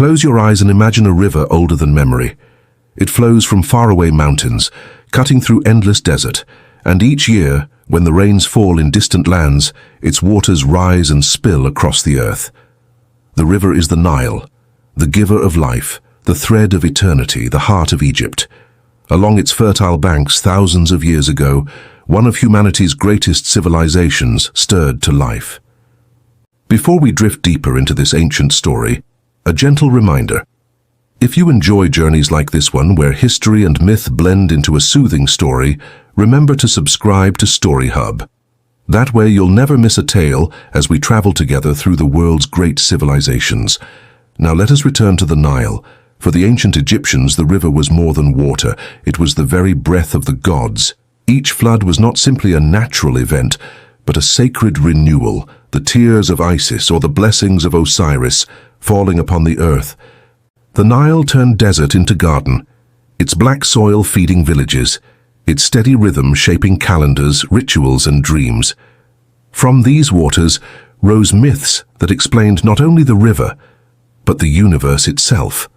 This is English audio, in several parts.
Close your eyes and imagine a river older than memory. It flows from faraway mountains, cutting through endless desert, and each year, when the rains fall in distant lands, its waters rise and spill across the earth. The river is the Nile, the giver of life, the thread of eternity, the heart of Egypt. Along its fertile banks, thousands of years ago, one of humanity's greatest civilizations stirred to life. Before we drift deeper into this ancient story, a gentle reminder. If you enjoy journeys like this one, where history and myth blend into a soothing story, remember to subscribe to Story Hub. That way you'll never miss a tale as we travel together through the world's great civilizations. Now let us return to the Nile. For the ancient Egyptians, the river was more than water. It was the very breath of the gods. Each flood was not simply a natural event, but a sacred renewal, the tears of Isis or the blessings of Osiris falling upon the earth. The Nile turned desert into garden, its black soil feeding villages, its steady rhythm shaping calendars, rituals, and dreams. From these waters rose myths that explained not only the river, but the universe itself.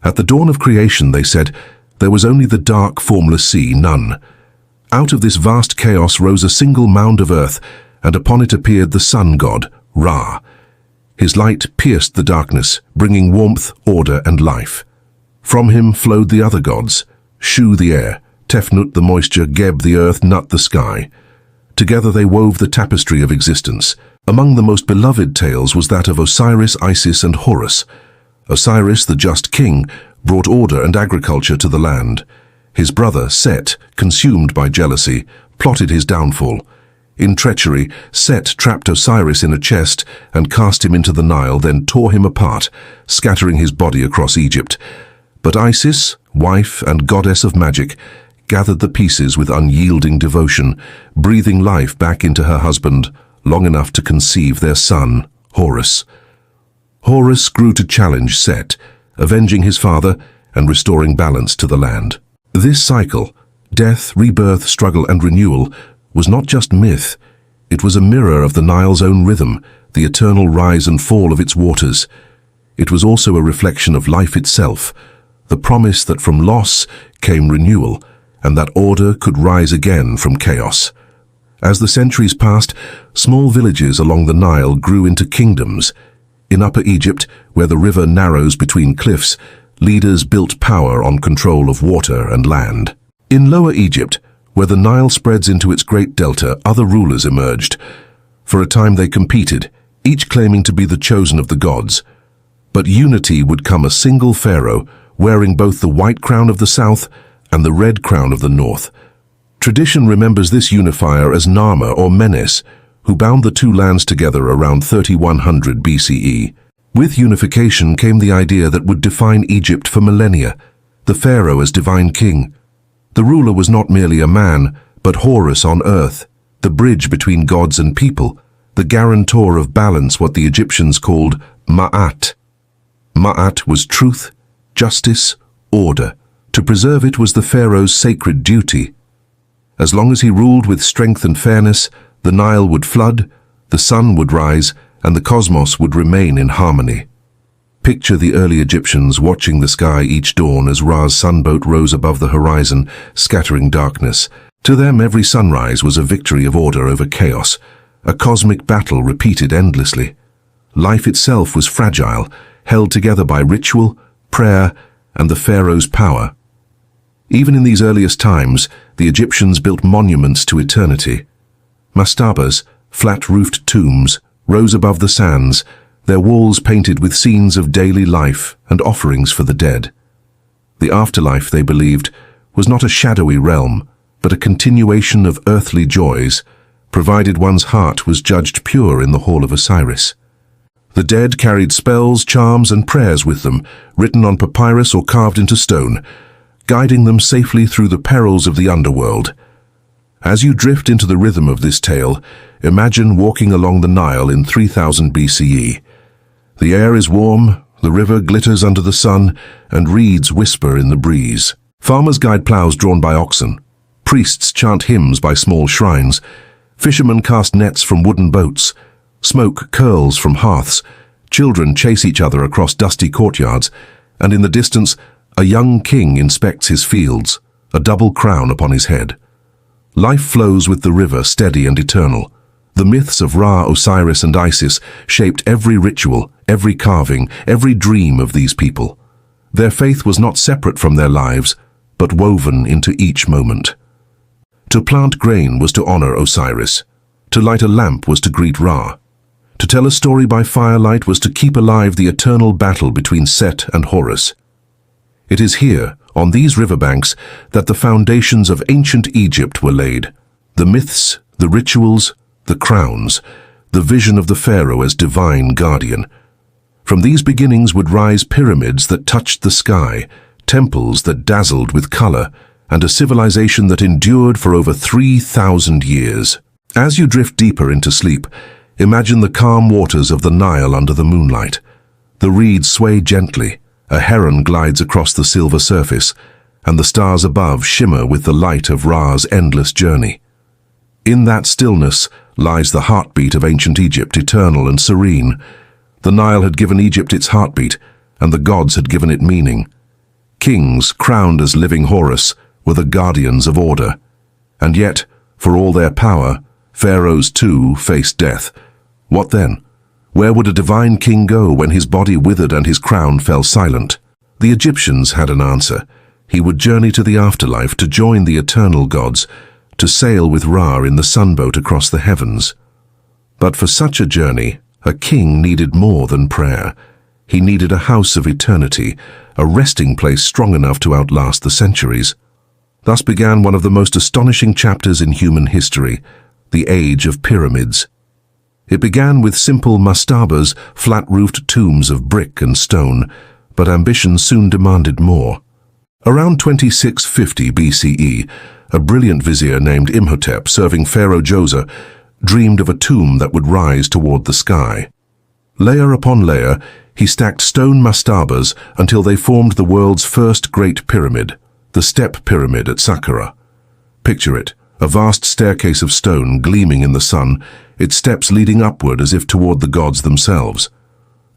At the dawn of creation, they said, there was only the dark, formless sea, none. Out of this vast chaos rose a single mound of earth, and upon it appeared the sun god, Ra. His light pierced the darkness, bringing warmth, order, and life. From him flowed the other gods, Shu the air, Tefnut the moisture, Geb the earth, Nut the sky. Together they wove the tapestry of existence. Among the most beloved tales was that of Osiris, Isis, and Horus. Osiris, the just king, brought order and agriculture to the land. His brother, Set, consumed by jealousy, plotted his downfall. In treachery, Set trapped Osiris in a chest and cast him into the Nile, then tore him apart, scattering his body across Egypt. But Isis, wife and goddess of magic, gathered the pieces with unyielding devotion, breathing life back into her husband, long enough to conceive their son, Horus. Horus grew to challenge Set, avenging his father and restoring balance to the land. This cycle, death, rebirth, struggle, and renewal, was not just myth. It was a mirror of the Nile's own rhythm, the eternal rise and fall of its waters. It was also a reflection of life itself, the promise that from loss came renewal, and that order could rise again from chaos. As the centuries passed, small villages along the Nile grew into kingdoms. In Upper Egypt, where the river narrows between cliffs, leaders built power on control of water and land. In Lower Egypt, where the Nile spreads into its great delta, other rulers emerged. For a time they competed, each claiming to be the chosen of the gods. But unity would come: a single pharaoh, wearing both the white crown of the south and the red crown of the north. Tradition remembers this unifier as Narmer or Menes, who bound the two lands together around 3100 BCE. With unification came the idea that would define Egypt for millennia, the pharaoh as divine king. The ruler was not merely a man, but Horus on earth, the bridge between gods and people, the guarantor of balance, what the Egyptians called Ma'at. Ma'at was truth, justice, order. To preserve it was the pharaoh's sacred duty. As long as he ruled with strength and fairness, the Nile would flood, the sun would rise, and the cosmos would remain in harmony. Picture the early Egyptians watching the sky each dawn as Ra's sunboat rose above the horizon, scattering darkness. To them, every sunrise was a victory of order over chaos, a cosmic battle repeated endlessly. Life itself was fragile, held together by ritual, prayer, and the pharaoh's power. Even in these earliest times, the Egyptians built monuments to eternity. Mastabas, flat-roofed tombs, rose above the sands, their walls painted with scenes of daily life and offerings for the dead. The afterlife, they believed, was not a shadowy realm, but a continuation of earthly joys, provided one's heart was judged pure in the Hall of Osiris. The dead carried spells, charms, and prayers with them, written on papyrus or carved into stone, guiding them safely through the perils of the underworld. As you drift into the rhythm of this tale, imagine walking along the Nile in 3000 BCE. The air is warm, the river glitters under the sun, and reeds whisper in the breeze. Farmers guide plows drawn by oxen. Priests chant hymns by small shrines. Fishermen cast nets from wooden boats. Smoke curls from hearths. Children chase each other across dusty courtyards, and in the distance, a young king inspects his fields, a double crown upon his head. Life flows with the river, steady and eternal. The myths of Ra, Osiris, and Isis shaped every ritual, every carving, every dream of these people. Their faith was not separate from their lives, but woven into each moment. To plant grain was to honor Osiris. To light a lamp was to greet Ra. To tell a story by firelight was to keep alive the eternal battle between Set and Horus. It is here, on these riverbanks, that the foundations of ancient Egypt were laid. The myths, the rituals, the crowns, the vision of the pharaoh as divine guardian. From these beginnings would rise pyramids that touched the sky, temples that dazzled with color, and a civilization that endured for over 3,000 years. As you drift deeper into sleep, imagine the calm waters of the Nile under the moonlight. The reeds sway gently, a heron glides across the silver surface, and the stars above shimmer with the light of Ra's endless journey. In that stillness lies the heartbeat of ancient Egypt, eternal and serene. The Nile had given Egypt its heartbeat, and the gods had given it meaning. Kings, crowned as living Horus, were the guardians of order. And yet, for all their power, pharaohs too faced death. What then? Where would a divine king go when his body withered and his crown fell silent? The Egyptians had an answer. He would journey to the afterlife to join the eternal gods, to sail with Ra in the sunboat across the heavens. But for such a journey, a king needed more than prayer. He needed a house of eternity, a resting place strong enough to outlast the centuries. Thus began one of the most astonishing chapters in human history, the age of pyramids. It began with simple mastabas, flat-roofed tombs of brick and stone, but ambition soon demanded more. Around 2650 BCE, a brilliant vizier named Imhotep, serving Pharaoh Djoser, dreamed of a tomb that would rise toward the sky. Layer upon layer, he stacked stone mastabas until they formed the world's first great pyramid, the Step Pyramid at Saqqara. Picture it, a vast staircase of stone gleaming in the sun, its steps leading upward as if toward the gods themselves.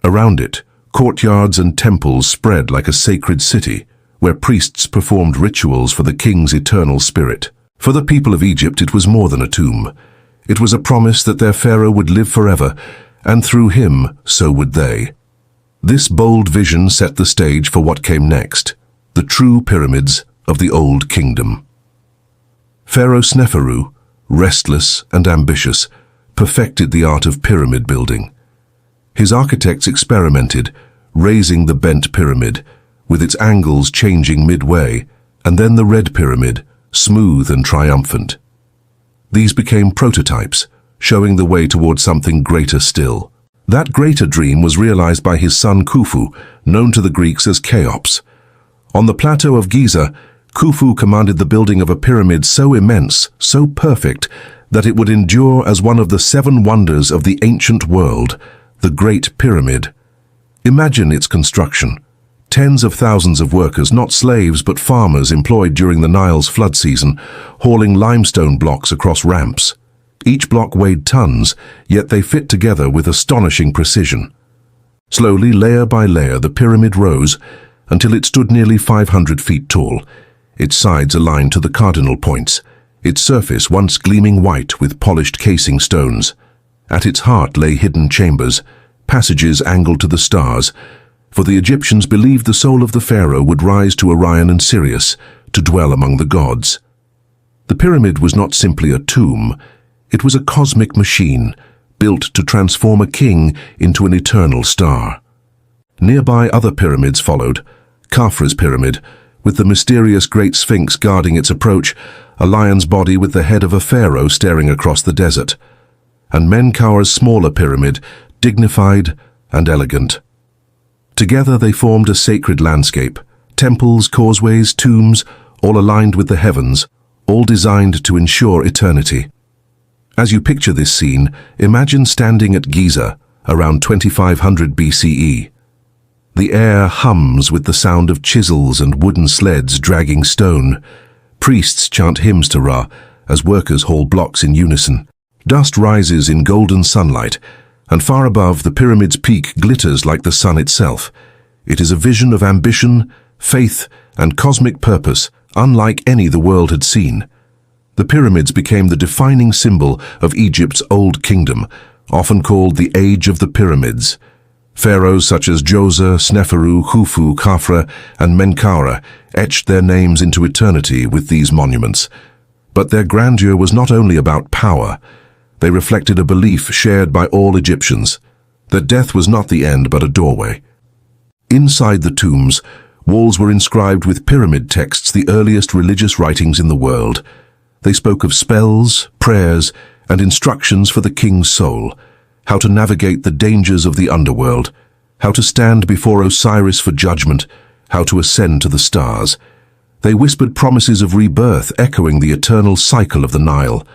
Around it, courtyards and temples spread like a sacred city, where priests performed rituals for the king's eternal spirit. For the people of Egypt, it was more than a tomb. It was a promise that their pharaoh would live forever, and through him, so would they. This bold vision set the stage for what came next, the true pyramids of the Old Kingdom. Pharaoh Sneferu, restless and ambitious, perfected the art of pyramid building. His architects experimented, raising the bent pyramid, with its angles changing midway, and then the red pyramid, smooth and triumphant. These became prototypes, showing the way toward something greater still. That greater dream was realized by his son Khufu, known to the Greeks as Cheops. On the plateau of Giza, Khufu commanded the building of a pyramid so immense, so perfect, that it would endure as one of the 7 wonders of the ancient world, the Great Pyramid. Imagine its construction. Tens of thousands of workers, not slaves but farmers employed during the Nile's flood season, hauling limestone blocks across ramps. Each block weighed tons, yet they fit together with astonishing precision. Slowly, layer by layer, the pyramid rose until it stood nearly 500 feet tall, its sides aligned to the cardinal points, its surface once gleaming white with polished casing stones. At its heart lay hidden chambers, passages angled to the stars, for the Egyptians believed the soul of the pharaoh would rise to Orion and Sirius to dwell among the gods. The pyramid was not simply a tomb, it was a cosmic machine, built to transform a king into an eternal star. Nearby other pyramids followed, Khafra's pyramid, with the mysterious Great Sphinx guarding its approach, a lion's body with the head of a pharaoh staring across the desert, and Menkaur's smaller pyramid, dignified and elegant. Together they formed a sacred landscape, temples, causeways, tombs, all aligned with the heavens, all designed to ensure eternity. As you picture this scene, imagine standing at Giza, around 2500 BCE. The air hums with the sound of chisels and wooden sleds dragging stone. Priests chant hymns to Ra as workers haul blocks in unison. Dust rises in golden sunlight, And far above, the pyramid's peak glitters like the sun itself. It is a vision of ambition, faith, and cosmic purpose, unlike any the world had seen. The pyramids became the defining symbol of Egypt's Old Kingdom, often called the Age of the Pyramids. Pharaohs such as Djoser, Sneferu, Khufu, Khafra, and Menkaure etched their names into eternity with these monuments. But their grandeur was not only about power. They reflected a belief shared by all Egyptians, that death was not the end but a doorway. Inside the tombs, walls were inscribed with pyramid texts, the earliest religious writings in the world. They spoke of spells, prayers, and instructions for the king's soul, how to navigate the dangers of the underworld, how to stand before Osiris for judgment, how to ascend to the stars. They whispered promises of rebirth, echoing the eternal cycle of the Nile.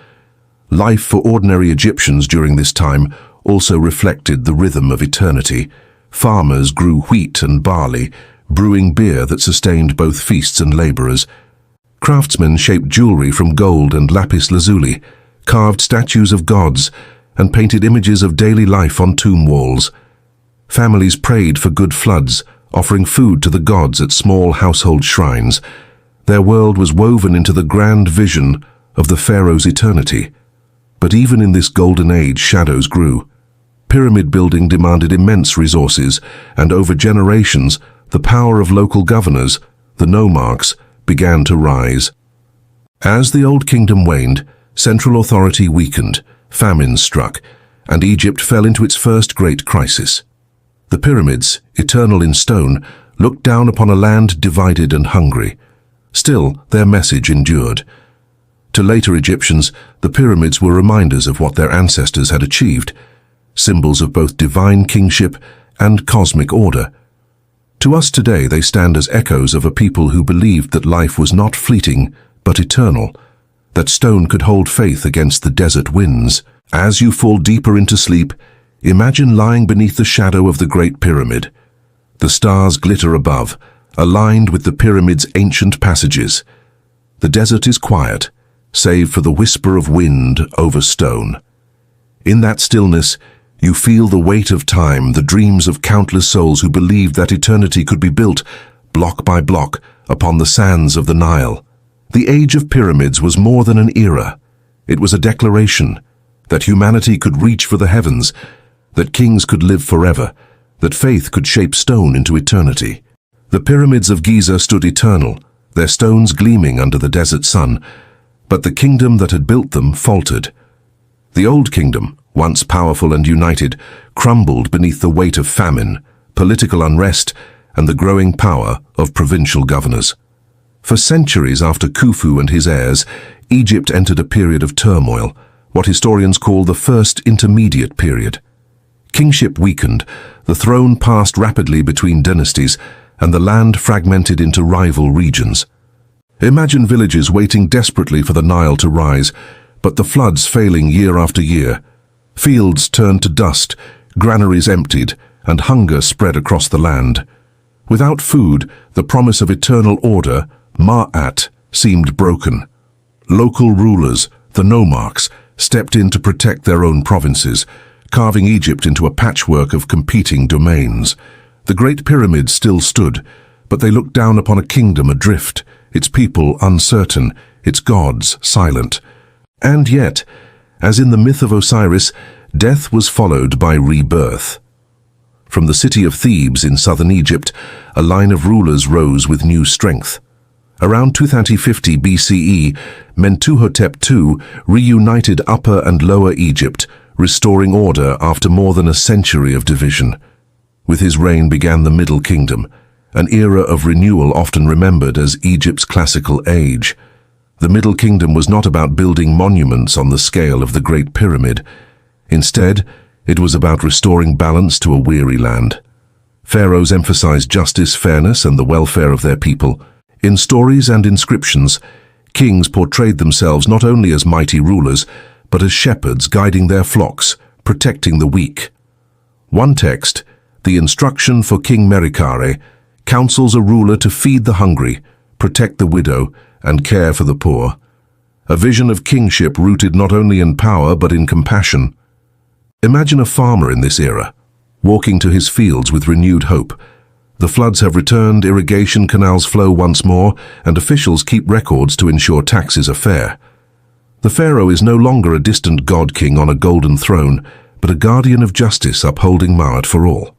Life for ordinary Egyptians during this time also reflected the rhythm of eternity. Farmers grew wheat and barley, brewing beer that sustained both feasts and laborers. Craftsmen shaped jewelry from gold and lapis lazuli, carved statues of gods, and painted images of daily life on tomb walls. Families prayed for good floods, offering food to the gods at small household shrines. Their world was woven into the grand vision of the pharaoh's eternity. But even in this golden age, shadows grew. Pyramid building demanded immense resources, and over generations, the power of local governors, the nomarchs, began to rise. As the Old Kingdom waned, central authority weakened, famines struck, and Egypt fell into its first great crisis. The pyramids, eternal in stone, looked down upon a land divided and hungry. Still, their message endured. To later Egyptians, the pyramids were reminders of what their ancestors had achieved, symbols of both divine kingship and cosmic order. To us today, they stand as echoes of a people who believed that life was not fleeting, but eternal, that stone could hold faith against the desert winds. As you fall deeper into sleep, imagine lying beneath the shadow of the Great Pyramid. The stars glitter above, aligned with the pyramid's ancient passages. The desert is quiet, save for the whisper of wind over stone. In that stillness, you feel the weight of time, the dreams of countless souls who believed that eternity could be built, block by block, upon the sands of the Nile. The Age of Pyramids was more than an era. It was a declaration that humanity could reach for the heavens, that kings could live forever, that faith could shape stone into eternity. The pyramids of Giza stood eternal, their stones gleaming under the desert sun, but the kingdom that had built them faltered. The Old Kingdom, once powerful and united, crumbled beneath the weight of famine, political unrest, and the growing power of provincial governors. For centuries after Khufu and his heirs, Egypt entered a period of turmoil, what historians call the First Intermediate Period. Kingship weakened, the throne passed rapidly between dynasties, and the land fragmented into rival regions. Imagine villages waiting desperately for the Nile to rise, but the floods failing year after year. Fields turned to dust, granaries emptied, and hunger spread across the land. Without food, the promise of eternal order, Ma'at, seemed broken. Local rulers, the nomarchs, stepped in to protect their own provinces, carving Egypt into a patchwork of competing domains. The Great Pyramids still stood, but they looked down upon a kingdom adrift, its people uncertain, its gods silent. And yet, as in the myth of Osiris, death was followed by rebirth. From the city of Thebes in southern Egypt, a line of rulers rose with new strength. Around 2050 BCE, Mentuhotep II reunited Upper and Lower Egypt, restoring order after more than a century of division. With his reign began the Middle Kingdom, an era of renewal often remembered as Egypt's classical age. The Middle Kingdom was not about building monuments on the scale of the Great Pyramid. Instead, it was about restoring balance to a weary land. Pharaohs emphasized justice, fairness, and the welfare of their people. In stories and inscriptions, kings portrayed themselves not only as mighty rulers, but as shepherds guiding their flocks, protecting the weak. One text, the instruction for King Merikare, counsels a ruler to feed the hungry, protect the widow, and care for the poor. A vision of kingship rooted not only in power but in compassion. Imagine a farmer in this era, walking to his fields with renewed hope. The floods have returned, irrigation canals flow once more, and officials keep records to ensure taxes are fair. The pharaoh is no longer a distant god-king on a golden throne, but a guardian of justice upholding Ma'at for all.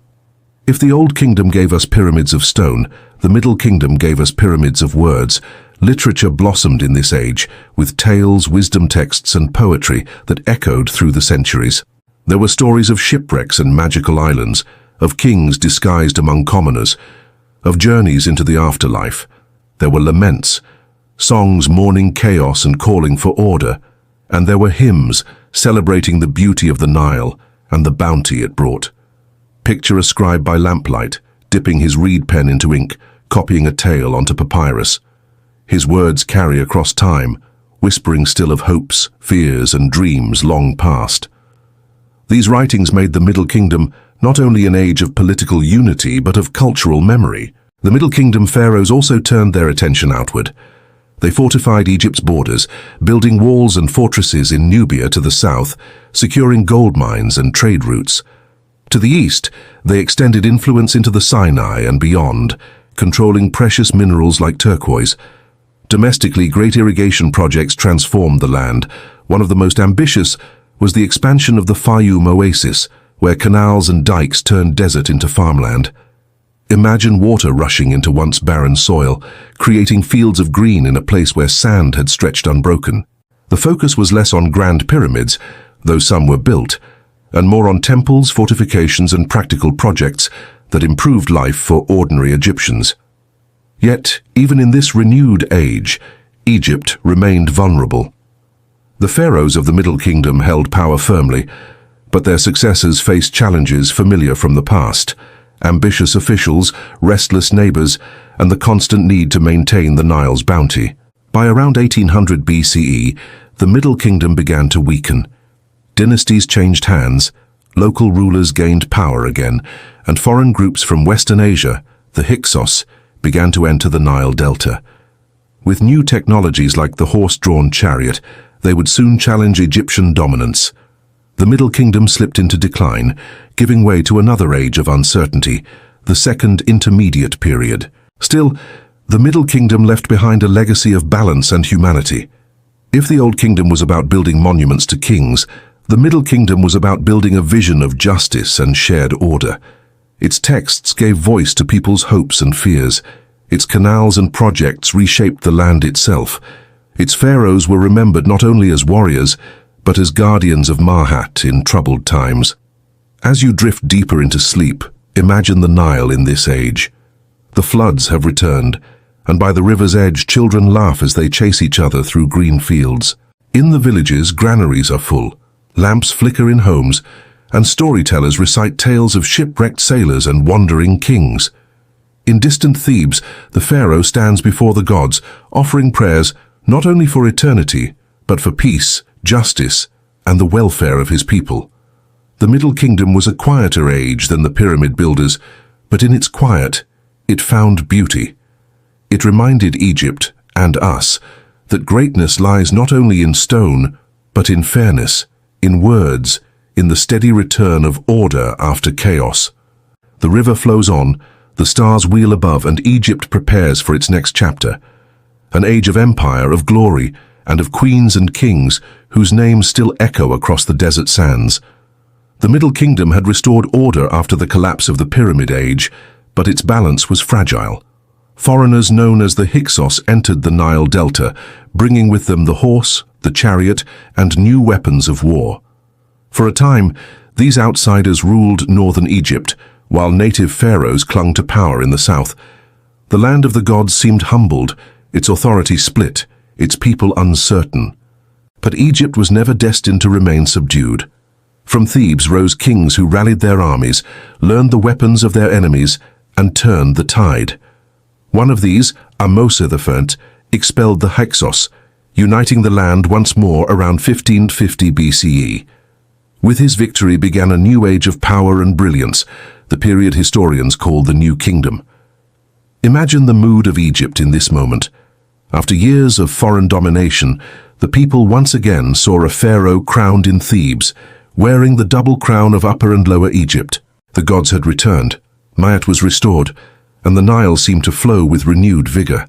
If the Old Kingdom gave us pyramids of stone, the Middle Kingdom gave us pyramids of words. Literature blossomed in this age, with tales, wisdom texts, and poetry that echoed through the centuries. There were stories of shipwrecks and magical islands, of kings disguised among commoners, of journeys into the afterlife. There were laments, songs mourning chaos and calling for order, and there were hymns celebrating the beauty of the Nile and the bounty it brought. Picture a scribe by lamplight, dipping his reed pen into ink, copying a tale onto papyrus. His words carry across time, whispering still of hopes, fears, and dreams long past. These writings made the Middle Kingdom not only an age of political unity but of cultural memory. The Middle Kingdom pharaohs also turned their attention outward. They fortified Egypt's borders, building walls and fortresses in Nubia to the south, securing gold mines and trade routes. To the east, they extended influence into the Sinai and beyond, controlling precious minerals like turquoise. Domestically, great irrigation projects transformed the land. One of the most ambitious was the expansion of the Fayum oasis, where canals and dikes turned desert into farmland. Imagine water rushing into once barren soil, creating fields of green in a place where sand had stretched unbroken. The focus was less on grand pyramids, though some were built, and more on temples, fortifications, and practical projects that improved life for ordinary Egyptians. Yet, even in this renewed age, Egypt remained vulnerable. The pharaohs of the Middle Kingdom held power firmly, but their successors faced challenges familiar from the past: ambitious officials, restless neighbors, and the constant need to maintain the Nile's bounty. By around 1800 BCE, the Middle Kingdom began to weaken. Dynasties changed hands, local rulers gained power again, and foreign groups from Western Asia, the Hyksos, began to enter the Nile Delta. With new technologies like the horse-drawn chariot, they would soon challenge Egyptian dominance. The Middle Kingdom slipped into decline, giving way to another age of uncertainty, the Second Intermediate Period. Still, the Middle Kingdom left behind a legacy of balance and humanity. If the Old Kingdom was about building monuments to kings, the Middle Kingdom was about building a vision of justice and shared order. Its texts gave voice to people's hopes and fears. Its canals and projects reshaped the land itself. Its pharaohs were remembered not only as warriors, but as guardians of Ma'at in troubled times. As you drift deeper into sleep, imagine the Nile in this age. The floods have returned, and by the river's edge children laugh as they chase each other through green fields. In the villages, granaries are full. Lamps flicker in homes, and storytellers recite tales of shipwrecked sailors and wandering kings. In distant Thebes, the pharaoh stands before the gods, offering prayers not only for eternity, but for peace, justice, and the welfare of his people. The Middle Kingdom was a quieter age than the pyramid builders, but in its quiet, it found beauty. It reminded Egypt, and us, that greatness lies not only in stone, but in fairness, in words, in the steady return of order after chaos. The river flows on, the stars wheel above, and Egypt prepares for its next chapter. An age of empire, of glory, and of queens and kings whose names still echo across the desert sands. The Middle Kingdom had restored order after the collapse of the Pyramid Age, but its balance was fragile. Foreigners known as the Hyksos entered the Nile Delta, bringing with them the horse, the chariot, and new weapons of war. For a time, these outsiders ruled northern Egypt, while native pharaohs clung to power in the south. The land of the gods seemed humbled, its authority split, its people uncertain. But Egypt was never destined to remain subdued. From Thebes rose kings who rallied their armies, learned the weapons of their enemies, and turned the tide. One of these, Ahmose I, expelled the Hyksos, uniting the land once more around 1550 BCE. With his victory began a new age of power and brilliance, the period historians call the New Kingdom. Imagine the mood of Egypt in this moment. After years of foreign domination, the people once again saw a pharaoh crowned in Thebes, wearing the double crown of Upper and Lower Egypt. The gods had returned, Maat was restored, and the Nile seemed to flow with renewed vigor.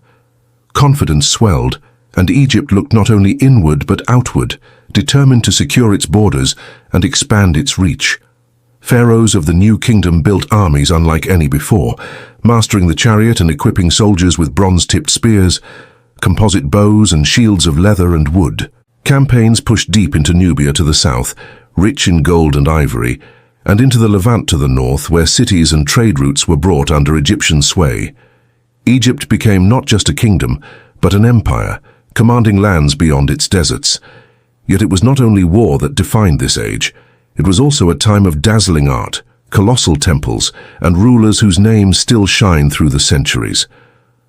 Confidence swelled, and Egypt looked not only inward but outward, determined to secure its borders and expand its reach. Pharaohs of the new kingdom built armies unlike any before, mastering the chariot and equipping soldiers with bronze-tipped spears, composite bows and shields of leather and wood. Campaigns pushed deep into Nubia to the south, rich in gold and ivory, and into the Levant to the north, where cities and trade routes were brought under Egyptian sway. Egypt became not just a kingdom, but an empire, commanding lands beyond its deserts. Yet it was not only war that defined this age. It was also a time of dazzling art, colossal temples, and rulers whose names still shine through the centuries.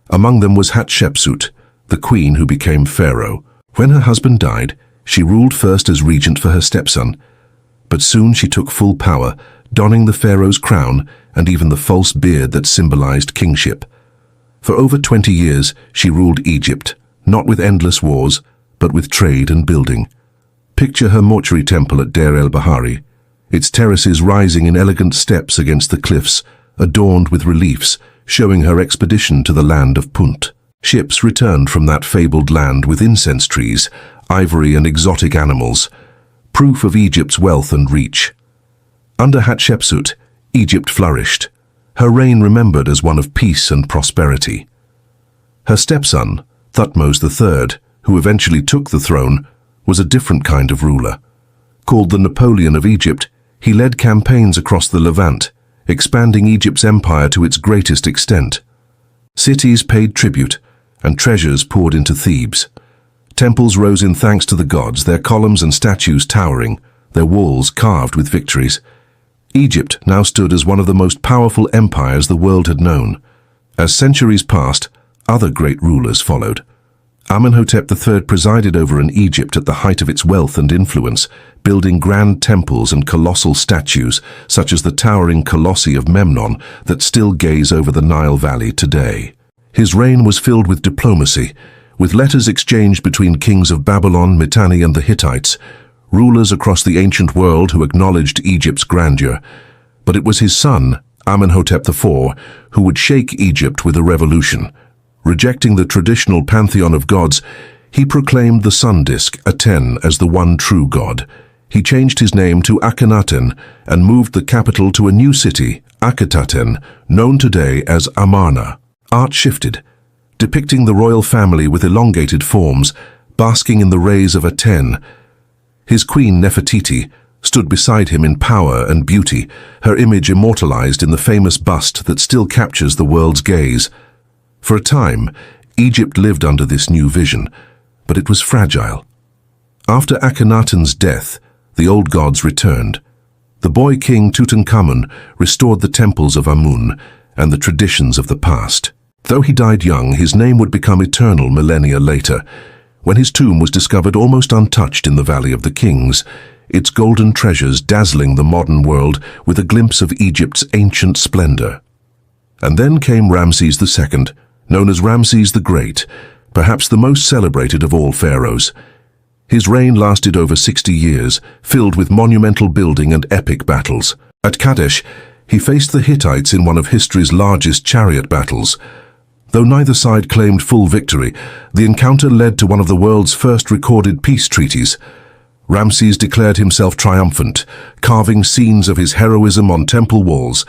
Among them was Hatshepsut, the queen who became pharaoh. When her husband died, she ruled first as regent for her stepson, but soon she took full power, donning the pharaoh's crown and even the false beard that symbolized kingship. For over 20 years, she ruled Egypt, not with endless wars, but with trade and building. Picture her mortuary temple at Deir el-Bahari, its terraces rising in elegant steps against the cliffs, adorned with reliefs, showing her expedition to the land of Punt. Ships returned from that fabled land with incense trees, ivory and exotic animals, proof of Egypt's wealth and reach. Under Hatshepsut, Egypt flourished, her reign remembered as one of peace and prosperity. Her stepson, Thutmose III, who eventually took the throne, was a different kind of ruler. Called the Napoleon of Egypt, he led campaigns across the Levant, expanding Egypt's empire to its greatest extent. Cities paid tribute, and treasures poured into Thebes. Temples rose in thanks to the gods, their columns and statues towering, their walls carved with victories. Egypt now stood as one of the most powerful empires the world had known. As centuries passed, other great rulers followed. Amenhotep III presided over an Egypt at the height of its wealth and influence, building grand temples and colossal statues, such as the towering colossi of Memnon that still gaze over the Nile Valley today. His reign was filled with diplomacy, with letters exchanged between kings of Babylon, Mitanni, and the Hittites, rulers across the ancient world who acknowledged Egypt's grandeur. But it was his son, Amenhotep IV, who would shake Egypt with a revolution. Rejecting the traditional pantheon of gods, he proclaimed the sun disk, Aten, as the one true god. He changed his name to Akhenaten and moved the capital to a new city, Akhetaten, known today as Amarna. Art shifted, depicting the royal family with elongated forms, basking in the rays of Aten. His queen Nefertiti stood beside him in power and beauty, her image immortalized in the famous bust that still captures the world's gaze. For a time, Egypt lived under this new vision, but it was fragile. After Akhenaten's death, the old gods returned. The boy king Tutankhamun restored the temples of Amun and the traditions of the past. Though he died young, his name would become eternal millennia later, when his tomb was discovered almost untouched in the Valley of the Kings, its golden treasures dazzling the modern world with a glimpse of Egypt's ancient splendor. And then came Ramses II, known as Ramses the Great, perhaps the most celebrated of all pharaohs. His reign lasted over 60 years, filled with monumental building and epic battles. At Kadesh, he faced the Hittites in one of history's largest chariot battles. Though neither side claimed full victory, the encounter led to one of the world's first recorded peace treaties. Ramses declared himself triumphant, carving scenes of his heroism on temple walls,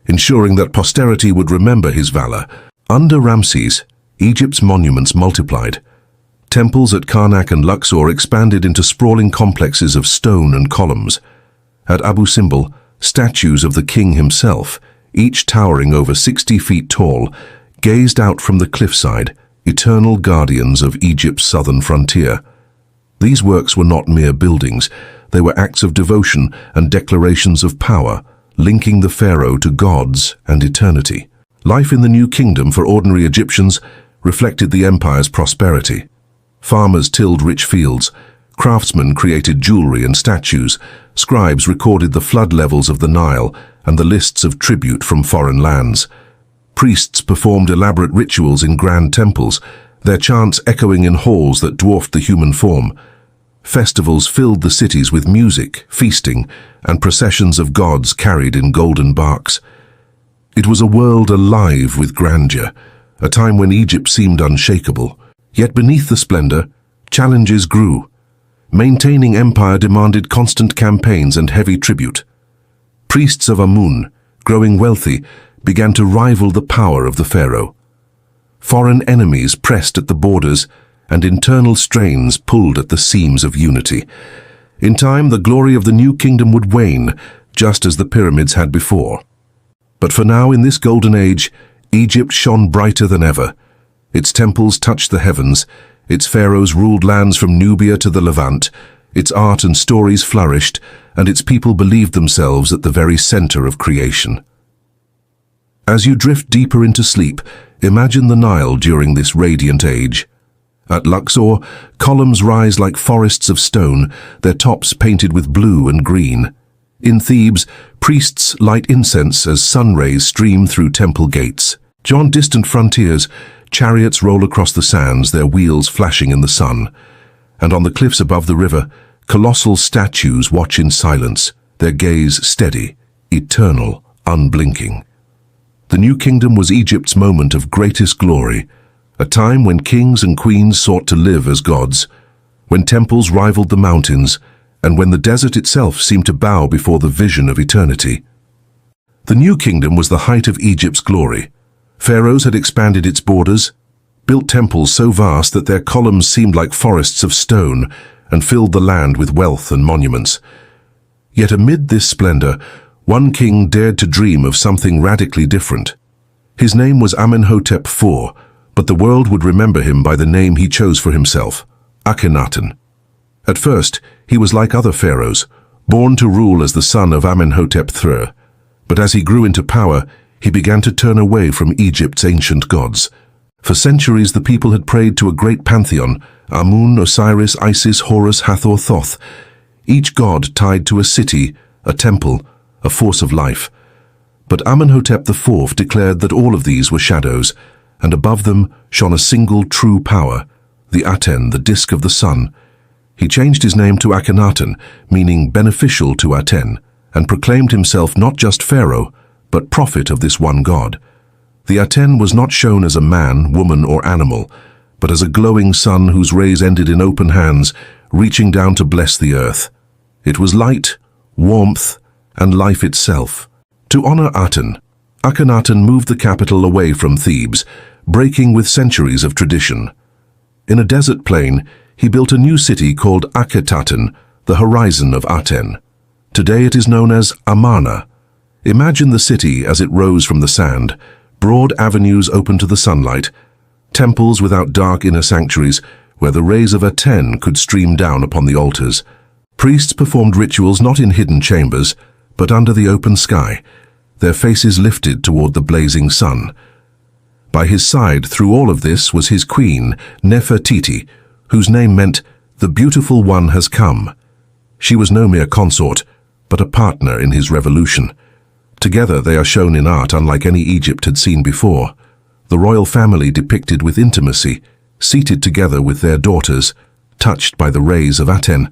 ensuring that posterity would remember his valor. Under Ramses, Egypt's monuments multiplied. Temples at Karnak and Luxor expanded into sprawling complexes of stone and columns. At Abu Simbel, statues of the king himself, each towering over 60 feet tall, gazed out from the cliffside, eternal guardians of Egypt's southern frontier. These works were not mere buildings, they were acts of devotion and declarations of power, linking the pharaoh to gods and eternity. Life in the new kingdom for ordinary Egyptians reflected the empire's prosperity. Farmers tilled rich fields, craftsmen created jewelry and statues, scribes recorded the flood levels of the Nile and the lists of tribute from foreign lands. Priests performed elaborate rituals in grand temples, their chants echoing in halls that dwarfed the human form. Festivals filled the cities with music, feasting, and processions of gods carried in golden barks. It was a world alive with grandeur, a time when Egypt seemed unshakable. Yet beneath the splendor, challenges grew. Maintaining empire demanded constant campaigns and heavy tribute. Priests of Amun, growing wealthy, began to rival the power of the pharaoh. Foreign enemies pressed at the borders, and internal strains pulled at the seams of unity. In time, the glory of the new kingdom would wane, just as the pyramids had before. But for now, in this golden age, Egypt shone brighter than ever. Its temples touched the heavens, its pharaohs ruled lands from Nubia to the Levant, its art and stories flourished, and its people believed themselves at the very center of creation. As you drift deeper into sleep, imagine the Nile during this radiant age. At Luxor, columns rise like forests of stone, their tops painted with blue and green. In Thebes, priests light incense as sun rays stream through temple gates. On distant frontiers, chariots roll across the sands, their wheels flashing in the sun. And on the cliffs above the river, colossal statues watch in silence, their gaze steady, eternal, unblinking. The new kingdom was Egypt's moment of greatest glory, a time when kings and queens sought to live as gods, when temples rivaled the mountains, and when the desert itself seemed to bow before the vision of eternity. The new kingdom was the height of Egypt's glory. Pharaohs had expanded its borders, built temples so vast that their columns seemed like forests of stone and filled the land with wealth and monuments. Yet amid this splendor, one king dared to dream of something radically different. His name was Amenhotep IV, but the world would remember him by the name he chose for himself, Akhenaten. At first, he was like other pharaohs, born to rule as the son of Amenhotep III. But as he grew into power, he began to turn away from Egypt's ancient gods. For centuries, the people had prayed to a great pantheon, Amun, Osiris, Isis, Horus, Hathor, Thoth, each god tied to a city, a temple, a force of life. But Amenhotep IV declared that all of these were shadows, and above them shone a single true power, the Aten, the disk of the sun. He changed his name to Akhenaten, meaning beneficial to Aten, and proclaimed himself not just pharaoh, but prophet of this one god. The Aten was not shown as a man, woman, or animal, but as a glowing sun whose rays ended in open hands, reaching down to bless the earth. It was light, warmth, and life itself. To honor Aten, Akhenaten moved the capital away from Thebes, breaking with centuries of tradition. In a desert plain, he built a new city called Akhetaten, the horizon of Aten. Today it is known as Amarna. Imagine the city as it rose from the sand, broad avenues open to the sunlight, temples without dark inner sanctuaries where the rays of Aten could stream down upon the altars. Priests performed rituals not in hidden chambers, but under the open sky, their faces lifted toward the blazing sun. By his side through all of this was his queen, Nefertiti, whose name meant, "The beautiful one has come." She was no mere consort, but a partner in his revolution. Together they are shown in art unlike any Egypt had seen before. The royal family depicted with intimacy, seated together with their daughters, touched by the rays of Aten.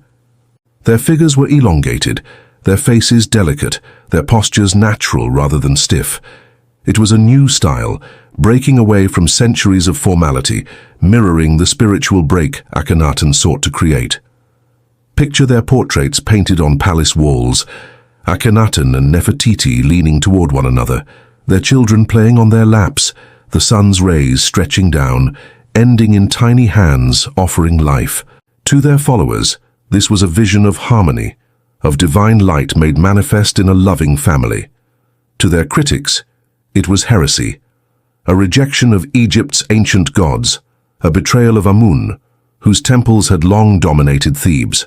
Their figures were elongated, their faces delicate, their postures natural rather than stiff. It was a new style, breaking away from centuries of formality, mirroring the spiritual break Akhenaten sought to create. Picture their portraits painted on palace walls, Akhenaten and Nefertiti leaning toward one another, their children playing on their laps, the sun's rays stretching down, ending in tiny hands offering life. To their followers, this was a vision of harmony, of divine light made manifest in a loving family. To their critics, it was heresy, a rejection of Egypt's ancient gods, a betrayal of Amun, whose temples had long dominated Thebes.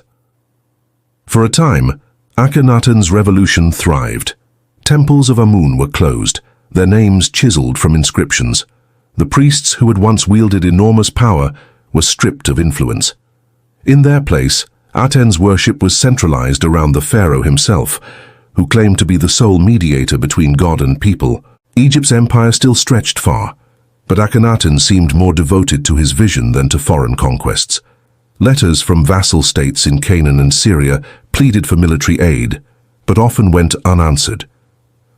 For a time, Akhenaten's revolution thrived. Temples of Amun were closed, their names chiseled from inscriptions. The priests who had once wielded enormous power were stripped of influence. In their place, Aten's worship was centralized around the pharaoh himself, who claimed to be the sole mediator between God and people. Egypt's empire still stretched far, but Akhenaten seemed more devoted to his vision than to foreign conquests. Letters from vassal states in Canaan and Syria pleaded for military aid, but often went unanswered.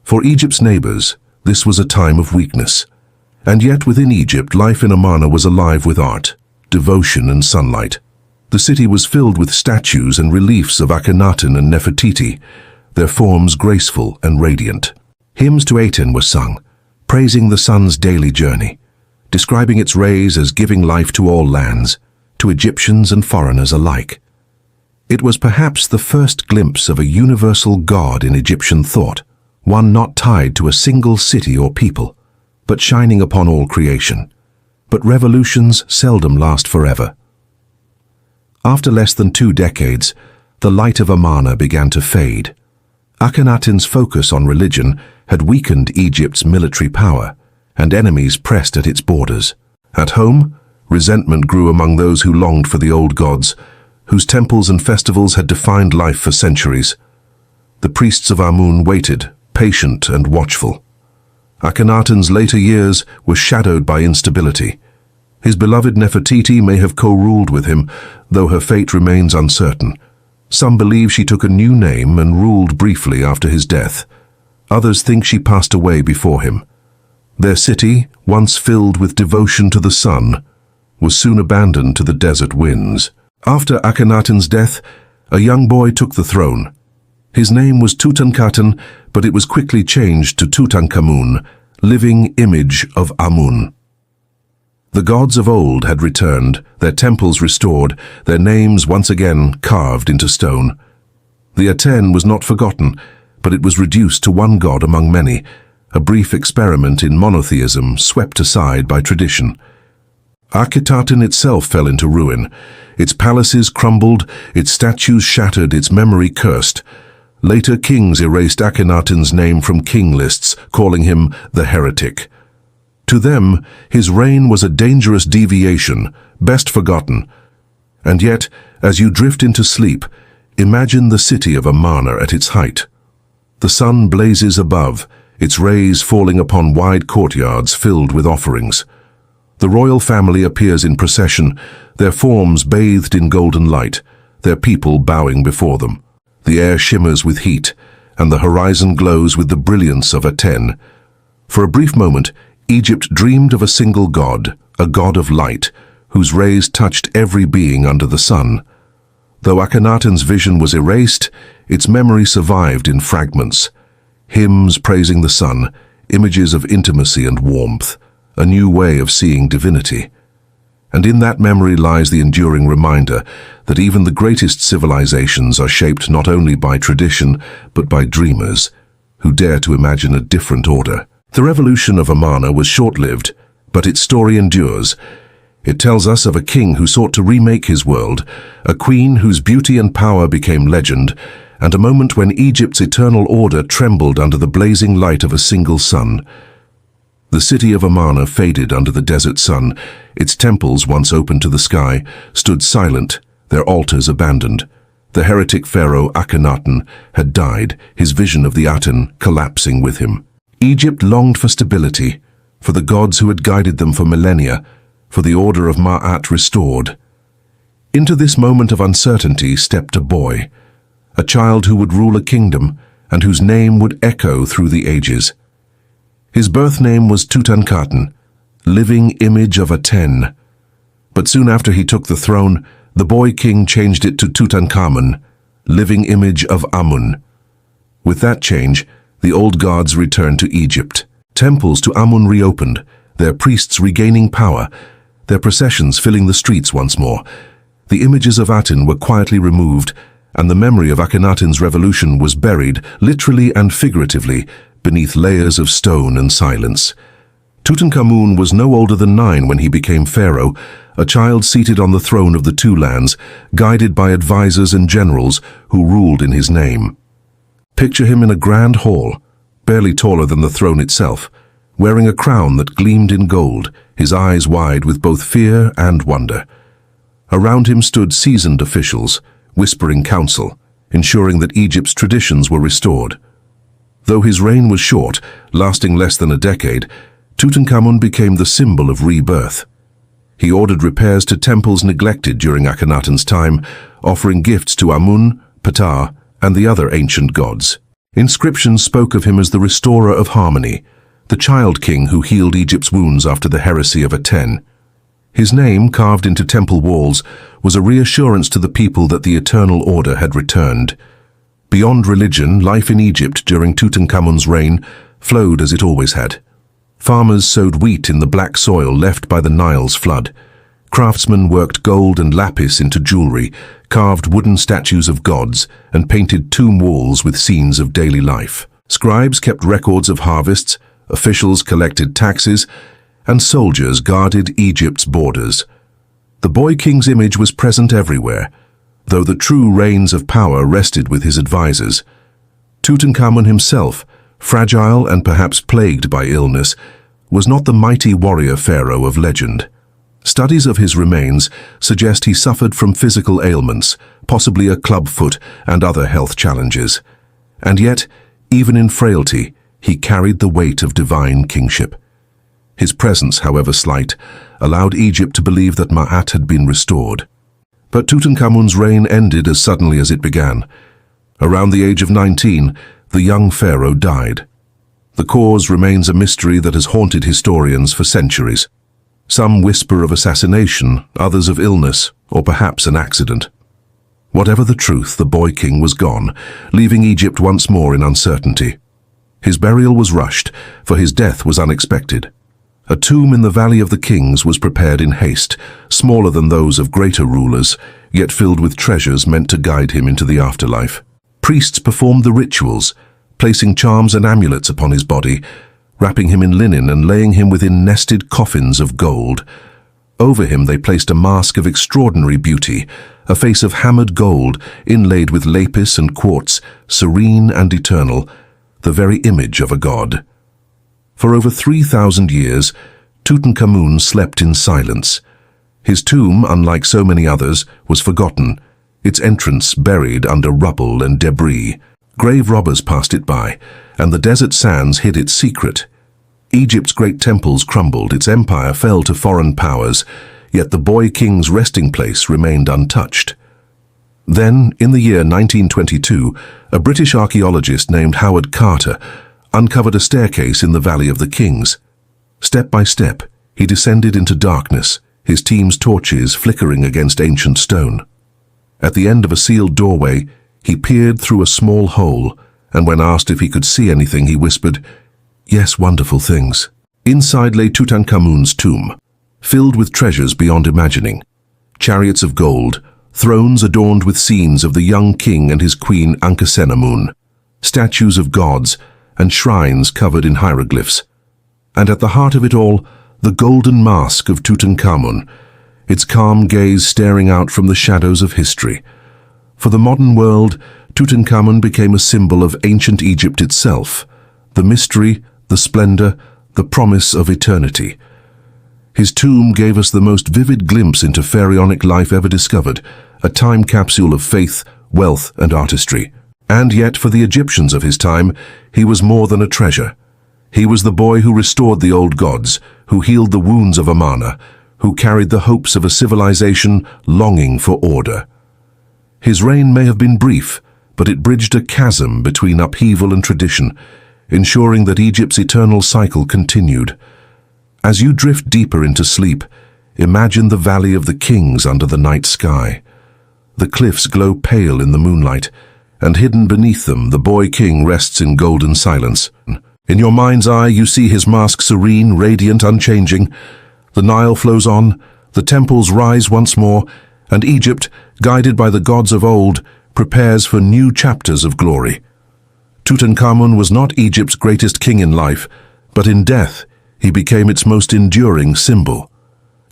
For Egypt's neighbors, this was a time of weakness. And yet within Egypt, life in Amarna was alive with art, devotion and sunlight. The city was filled with statues and reliefs of Akhenaten and Nefertiti, their forms graceful and radiant. Hymns to Aten were sung, praising the sun's daily journey, describing its rays as giving life to all lands, to Egyptians and foreigners alike. It was perhaps the first glimpse of a universal God in Egyptian thought, one not tied to a single city or people, but shining upon all creation. But revolutions seldom last forever. After less than 2 decades, the light of Amarna began to fade. Akhenaten's focus on religion had weakened Egypt's military power, and enemies pressed at its borders. At home, resentment grew among those who longed for the old gods, whose temples and festivals had defined life for centuries. The priests of Amun waited, patient and watchful. Akhenaten's later years were shadowed by instability. His beloved Nefertiti may have co-ruled with him, though her fate remains uncertain. Some believe she took a new name and ruled briefly after his death. Others think she passed away before him. Their city, once filled with devotion to the sun, was soon abandoned to the desert winds. After Akhenaten's death, a young boy took the throne. His name was Tutankhaten, but it was quickly changed to Tutankhamun, living image of Amun. The gods of old had returned, their temples restored, their names once again carved into stone. The Aten was not forgotten, but it was reduced to one god among many, a brief experiment in monotheism swept aside by tradition. Akhetaten itself fell into ruin. Its palaces crumbled, its statues shattered, its memory cursed. Later kings erased Akhenaten's name from king lists, calling him the heretic. To them, his reign was a dangerous deviation, best forgotten. And yet, as you drift into sleep, imagine the city of Amarna at its height. The sun blazes above, its rays falling upon wide courtyards filled with offerings. The royal family appears in procession, their forms bathed in golden light, their people bowing before them. The air shimmers with heat, and the horizon glows with the brilliance of Aten. For a brief moment, Egypt dreamed of a single god, a god of light, whose rays touched every being under the sun. Though Akhenaten's vision was erased, its memory survived in fragments. Hymns praising the sun, images of intimacy and warmth, a new way of seeing divinity. And in that memory lies the enduring reminder that even the greatest civilizations are shaped not only by tradition, but by dreamers who dare to imagine a different order. The revolution of Amarna was short-lived, but its story endures. It tells us of a king who sought to remake his world, a queen whose beauty and power became legend, and a moment when Egypt's eternal order trembled under the blazing light of a single sun. The city of Amarna faded under the desert sun. Its temples, once open to the sky, stood silent, their altars abandoned. The heretic pharaoh Akhenaten had died, his vision of the Aten collapsing with him. Egypt longed for stability, for the gods who had guided them for millennia, for the order of Ma'at restored. Into this moment of uncertainty stepped a boy, a child who would rule a kingdom and whose name would echo through the ages. His birth name was Tutankhaten, living image of Aten. But soon after he took the throne, the boy king changed it to Tutankhamun, living image of Amun. With that change, the old gods returned to Egypt. Temples to Amun reopened, their priests regaining power, their processions filling the streets once more. The images of Aten were quietly removed, and the memory of Akhenaten's revolution was buried, literally and figuratively, beneath layers of stone and silence. Tutankhamun was no older than 9 when he became pharaoh, a child seated on the throne of the two lands, guided by advisors and generals who ruled in his name. Picture him in a grand hall, barely taller than the throne itself, wearing a crown that gleamed in gold, his eyes wide with both fear and wonder. Around him stood seasoned officials, whispering counsel, ensuring that Egypt's traditions were restored. Though his reign was short, lasting less than a decade, Tutankhamun became the symbol of rebirth. He ordered repairs to temples neglected during Akhenaten's time, offering gifts to Amun, Ptah, and the other ancient gods. Inscriptions spoke of him as the restorer of harmony, the child king who healed Egypt's wounds after the heresy of Aten. His name, carved into temple walls, was a reassurance to the people that the eternal order had returned. Beyond religion, life in Egypt during Tutankhamun's reign flowed as it always had. Farmers sowed wheat in the black soil left by the Nile's flood. Craftsmen worked gold and lapis into jewelry, carved wooden statues of gods, and painted tomb walls with scenes of daily life. Scribes kept records of harvests, officials collected taxes, and soldiers guarded Egypt's borders. The boy king's image was present everywhere, though the true reins of power rested with his advisors. Tutankhamun himself, fragile and perhaps plagued by illness, was not the mighty warrior pharaoh of legend. Studies of his remains suggest he suffered from physical ailments, possibly a clubfoot and other health challenges. And yet, even in frailty, he carried the weight of divine kingship. His presence, however slight, allowed Egypt to believe that Ma'at had been restored. But Tutankhamun's reign ended as suddenly as it began. Around the age of 19, the young pharaoh died. The cause remains a mystery that has haunted historians for centuries. Some whisper of assassination, others of illness, or perhaps an accident. Whatever the truth, the boy king was gone, leaving Egypt once more in uncertainty. His burial was rushed, for his death was unexpected. A tomb in the Valley of the Kings was prepared in haste, smaller than those of greater rulers, yet filled with treasures meant to guide him into the afterlife. Priests performed the rituals, placing charms and amulets upon his body, wrapping him in linen and laying him within nested coffins of gold. Over him they placed a mask of extraordinary beauty, a face of hammered gold inlaid with lapis and quartz, serene and eternal, the very image of a god. For over 3,000 years, Tutankhamun slept in silence. His tomb, unlike so many others, was forgotten, its entrance buried under rubble and debris. Grave robbers passed it by, and the desert sands hid its secret. Egypt's great temples crumbled, its empire fell to foreign powers, yet the boy king's resting place remained untouched. Then, in the year 1922, a British archaeologist named Howard Carter uncovered a staircase in the Valley of the Kings. Step by step, he descended into darkness, his team's torches flickering against ancient stone. At the end of a sealed doorway, he peered through a small hole, and when asked if he could see anything, he whispered, "Yes, wonderful things." Inside lay Tutankhamun's tomb, filled with treasures beyond imagining. Chariots of gold, thrones adorned with scenes of the young king and his queen Ankhesenamun, statues of gods, and shrines covered in hieroglyphs. And at the heart of it all, the golden mask of Tutankhamun, its calm gaze staring out from the shadows of history. For the modern world, Tutankhamun became a symbol of ancient Egypt itself, the mystery, the splendor, the promise of eternity. His tomb gave us the most vivid glimpse into pharaonic life ever discovered, a time capsule of faith, wealth, and artistry. And yet, for the Egyptians of his time, he was more than a treasure. He was the boy who restored the old gods, who healed the wounds of Amarna, who carried the hopes of a civilization longing for order. His reign may have been brief, but it bridged a chasm between upheaval and tradition, ensuring that Egypt's eternal cycle continued. As you drift deeper into sleep, imagine the Valley of the Kings under the night sky. The cliffs glow pale in the moonlight, and hidden beneath them the boy king rests in golden silence. In your mind's eye you see his mask serene, radiant, unchanging. The Nile flows on, the temples rise once more, and Egypt, guided by the gods of old, prepares for new chapters of glory. Tutankhamun was not Egypt's greatest king in life, but in death he became its most enduring symbol.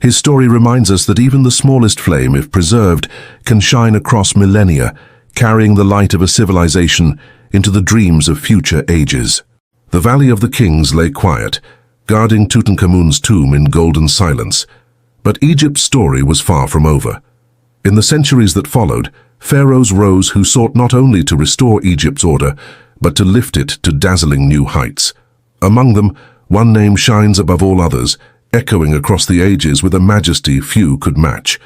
His story reminds us that even the smallest flame, if preserved, can shine across millennia, carrying the light of a civilization into the dreams of future ages. The Valley of the Kings lay quiet, guarding Tutankhamun's tomb in golden silence. But Egypt's story was far from over. In the centuries that followed, pharaohs rose who sought not only to restore Egypt's order, but to lift it to dazzling new heights. Among them, one name shines above all others, echoing across the ages with a majesty few could match.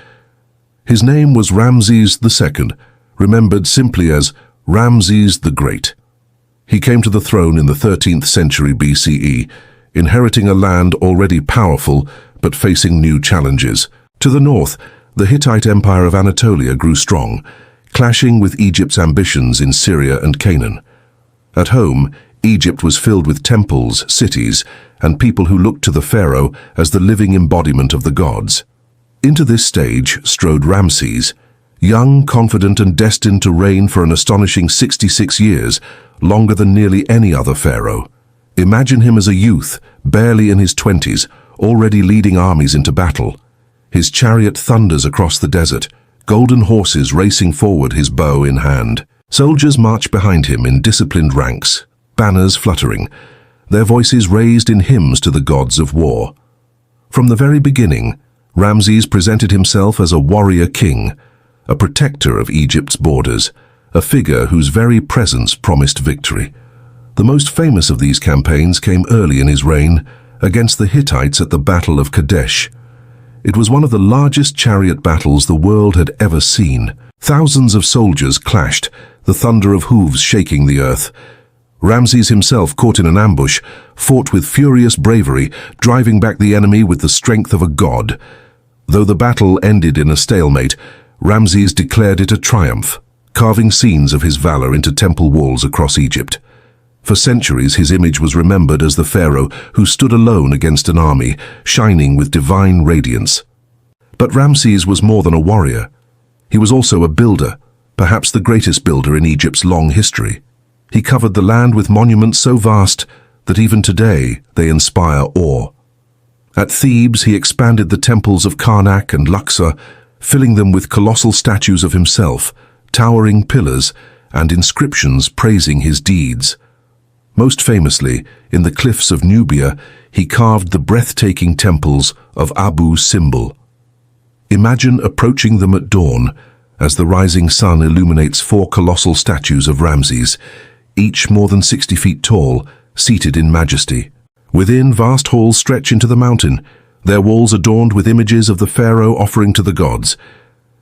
His name was Ramses II, remembered simply as Ramses the Great. He came to the throne in the 13th century BCE, inheriting a land already powerful but facing new challenges. To the north, the Hittite Empire of Anatolia grew strong, clashing with Egypt's ambitions in Syria and Canaan. At home, Egypt was filled with temples, cities, and people who looked to the pharaoh as the living embodiment of the gods. Into this stage strode Ramses, young, confident, and destined to reign for an astonishing 66 years, longer than nearly any other pharaoh. Imagine him as a youth, barely in his 20s, already leading armies into battle. His chariot thunders across the desert, golden horses racing forward, his bow in hand. Soldiers march behind him in disciplined ranks, banners fluttering, their voices raised in hymns to the gods of war. From the very beginning, Ramses presented himself as a warrior king, a protector of Egypt's borders, a figure whose very presence promised victory. The most famous of these campaigns came early in his reign, against the Hittites at the Battle of Kadesh. It was one of the largest chariot battles the world had ever seen. Thousands of soldiers clashed, the thunder of hooves shaking the earth. Ramses himself, caught in an ambush, fought with furious bravery, driving back the enemy with the strength of a god. Though the battle ended in a stalemate, Ramses declared it a triumph, carving scenes of his valor into temple walls across Egypt. For centuries, his image was remembered as the pharaoh who stood alone against an army, shining with divine radiance. But Ramses was more than a warrior. He was also a builder, perhaps the greatest builder in Egypt's long history. He covered the land with monuments so vast that even today they inspire awe. At Thebes, he expanded the temples of Karnak and Luxor, filling them with colossal statues of himself, towering pillars, and inscriptions praising his deeds. Most famously, in the cliffs of Nubia, he carved the breathtaking temples of Abu Simbel. Imagine approaching them at dawn, as the rising sun illuminates 4 colossal statues of Ramses, each more than 60 feet tall, seated in majesty. Within, vast halls stretch into the mountain, their walls adorned with images of the pharaoh offering to the gods.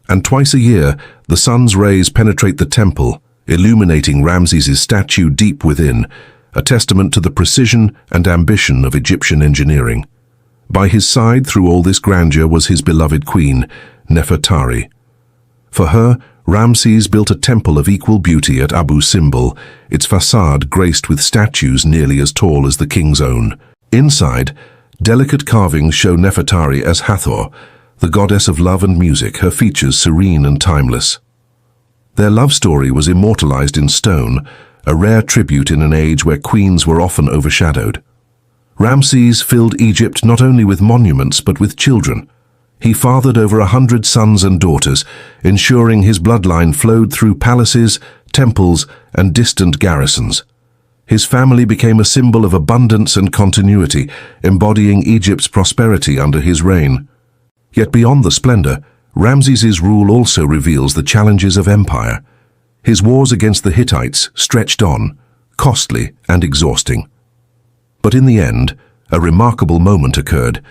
And twice a year, the sun's rays penetrate the temple, illuminating Ramses' statue deep within, a testament to the precision and ambition of Egyptian engineering. By his side through all this grandeur was his beloved queen, Nefertari. For her, Ramses built a temple of equal beauty at Abu Simbel, its facade graced with statues nearly as tall as the king's own. Inside, delicate carvings show Nefertari as Hathor, the goddess of love and music, her features serene and timeless. Their love story was immortalized in stone, a rare tribute in an age where queens were often overshadowed. Ramses filled Egypt not only with monuments but with children. He fathered over 100 sons and daughters, ensuring his bloodline flowed through palaces, temples, and distant garrisons. His family became a symbol of abundance and continuity, embodying Egypt's prosperity under his reign. Yet beyond the splendor, Ramses' rule also reveals the challenges of empire. His wars against the Hittites stretched on, costly and exhausting. But in the end, a remarkable moment occurred.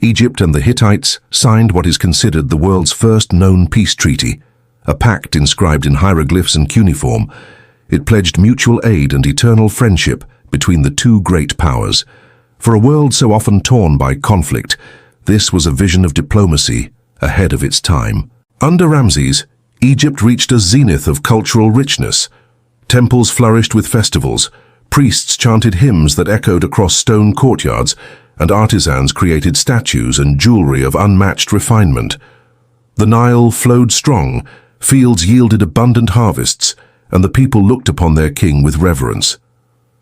Egypt and the Hittites signed what is considered the world's first known peace treaty, a pact inscribed in hieroglyphs and cuneiform. It pledged mutual aid and eternal friendship between the two great powers. For a world so often torn by conflict, this was a vision of diplomacy ahead of its time. Under Ramses, Egypt reached a zenith of cultural richness. Temples flourished with festivals, priests chanted hymns that echoed across stone courtyards, and artisans created statues and jewelry of unmatched refinement. The Nile flowed strong, fields yielded abundant harvests, and the people looked upon their king with reverence.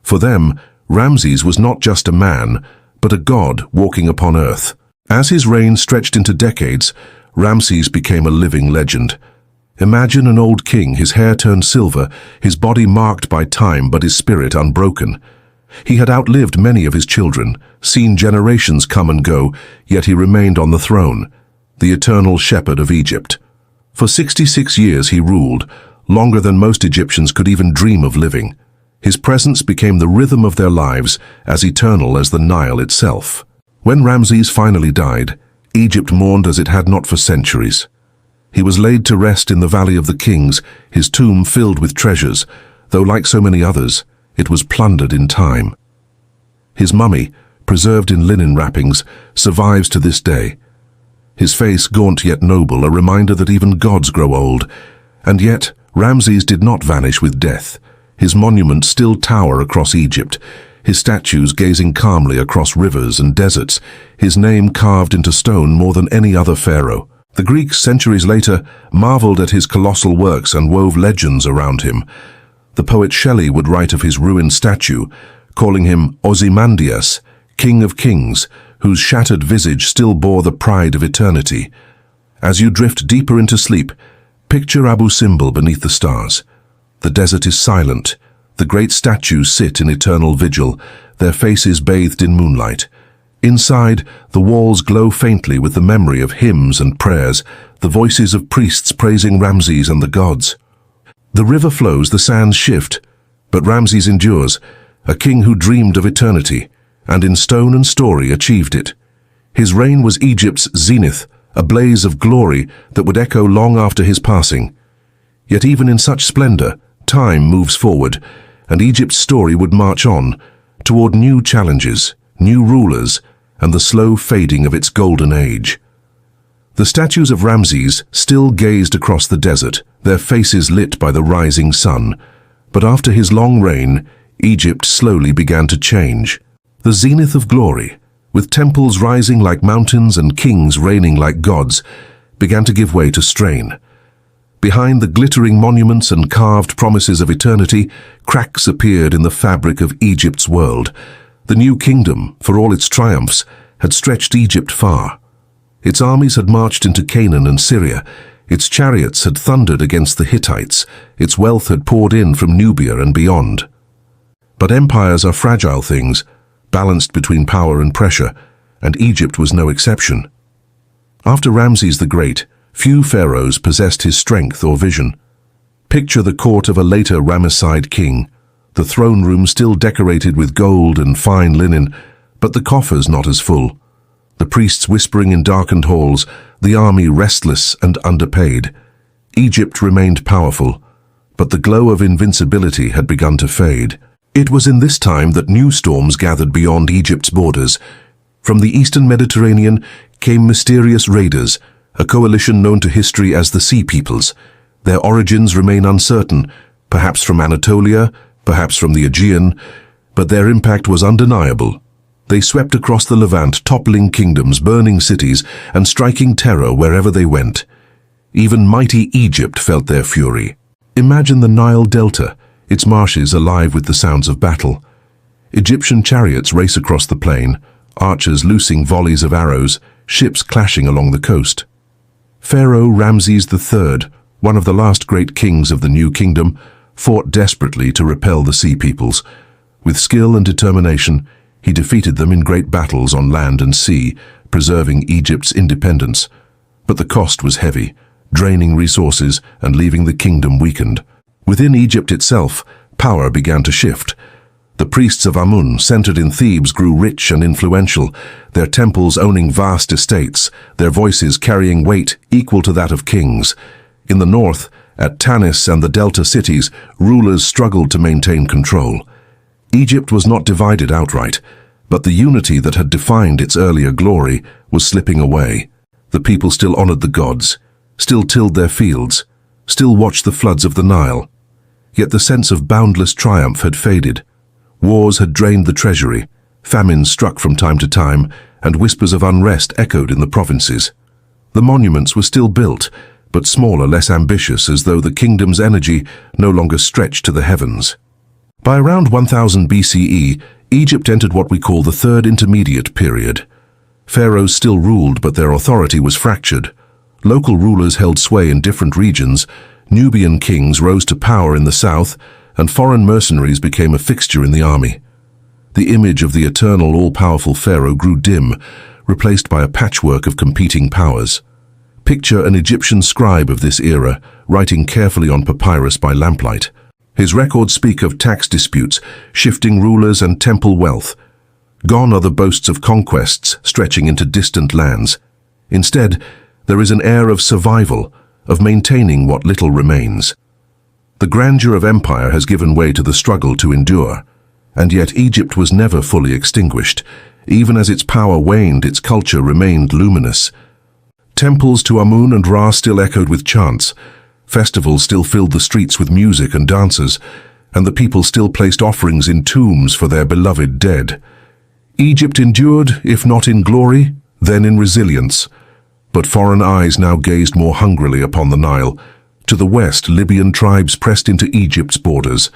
For them, Ramses was not just a man, but a god walking upon earth. As his reign stretched into decades, Ramses became a living legend. Imagine an old king, his hair turned silver, his body marked by time but his spirit unbroken. He had outlived many of his children, seen generations come and go, yet he remained on the throne, the eternal shepherd of Egypt. For 66 years he ruled, longer than most Egyptians could even dream of living. His presence became the rhythm of their lives, as eternal as the Nile itself. When Ramses finally died, Egypt mourned as it had not for centuries. He was laid to rest in the Valley of the Kings, his tomb filled with treasures, though like so many others, it was plundered in time. His mummy, preserved in linen wrappings, survives to this day. His face, gaunt yet noble, a reminder that even gods grow old. And yet, Ramses did not vanish with death. His monuments still tower across Egypt, his statues gazing calmly across rivers and deserts, his name carved into stone more than any other pharaoh. The Greeks, centuries later, marveled at his colossal works and wove legends around him. The poet Shelley would write of his ruined statue, calling him Ozymandias, King of Kings, whose shattered visage still bore the pride of eternity. As you drift deeper into sleep, picture Abu Simbel beneath the stars. The desert is silent. The great statues sit in eternal vigil, their faces bathed in moonlight. Inside, the walls glow faintly with the memory of hymns and prayers, the voices of priests praising Ramses and the gods. The river flows, the sands shift, but Ramses endures, a king who dreamed of eternity, and in stone and story achieved it. His reign was Egypt's zenith, a blaze of glory that would echo long after his passing. Yet even in such splendor, time moves forward, and Egypt's story would march on, toward new challenges, new rulers, and the slow fading of its golden age. The statues of Ramses still gazed across the desert, their faces lit by the rising sun. But after his long reign, Egypt slowly began to change. The zenith of glory, with temples rising like mountains and kings reigning like gods, began to give way to strain. Behind the glittering monuments and carved promises of eternity, cracks appeared in the fabric of Egypt's world. The new kingdom, for all its triumphs, had stretched Egypt far. Its armies had marched into Canaan and Syria, its chariots had thundered against the Hittites, its wealth had poured in from Nubia and beyond. But empires are fragile things, balanced between power and pressure, and Egypt was no exception. After Ramses the Great, few pharaohs possessed his strength or vision. Picture the court of a later Ramesside king, the throne room still decorated with gold and fine linen, but the coffers not as full. The priests whispering in darkened halls, the army restless and underpaid. Egypt remained powerful, but the glow of invincibility had begun to fade. It was in this time that new storms gathered beyond Egypt's borders. From the eastern Mediterranean came mysterious raiders, a coalition known to history as the Sea Peoples. Their origins remain uncertain, perhaps from Anatolia, perhaps from the Aegean, but their impact was undeniable. They swept across the Levant, toppling kingdoms, burning cities, and striking terror wherever they went. Even mighty Egypt felt their fury. Imagine the Nile Delta, its marshes alive with the sounds of battle. Egyptian chariots race across the plain, archers loosing volleys of arrows, ships clashing along the coast. Pharaoh Ramses III, one of the last great kings of the New Kingdom, fought desperately to repel the Sea Peoples. With skill and determination, he defeated them in great battles on land and sea, preserving Egypt's independence. But the cost was heavy, draining resources and leaving the kingdom weakened. Within Egypt itself, power began to shift. The priests of Amun, centered in Thebes, grew rich and influential, their temples owning vast estates, their voices carrying weight equal to that of kings. In the north, at Tanis and the Delta cities, rulers struggled to maintain control. Egypt was not divided outright, but the unity that had defined its earlier glory was slipping away. The people still honored the gods, still tilled their fields, still watched the floods of the Nile. Yet the sense of boundless triumph had faded. Wars had drained the treasury, famines struck from time to time, and whispers of unrest echoed in the provinces. The monuments were still built, but smaller, less ambitious, as though the kingdom's energy no longer stretched to the heavens. By around 1000 BCE, Egypt entered what we call the Third Intermediate Period. Pharaohs still ruled, but their authority was fractured. Local rulers held sway in different regions, Nubian kings rose to power in the south, and foreign mercenaries became a fixture in the army. The image of the eternal, all-powerful pharaoh grew dim, replaced by a patchwork of competing powers. Picture an Egyptian scribe of this era, writing carefully on papyrus by lamplight. His records speak of tax disputes, shifting rulers, and temple wealth. Gone are the boasts of conquests stretching into distant lands. Instead, there is an air of survival, of maintaining what little remains. The grandeur of empire has given way to the struggle to endure, and yet Egypt was never fully extinguished. Even as its power waned, its culture remained luminous. Temples to Amun and Ra still echoed with chants, festivals still filled the streets with music and dances, and the people still placed offerings in tombs for their beloved dead. Egypt endured, if not in glory, then in resilience. But foreign eyes now gazed more hungrily upon the Nile. To the west, Libyan tribes pressed into Egypt's borders.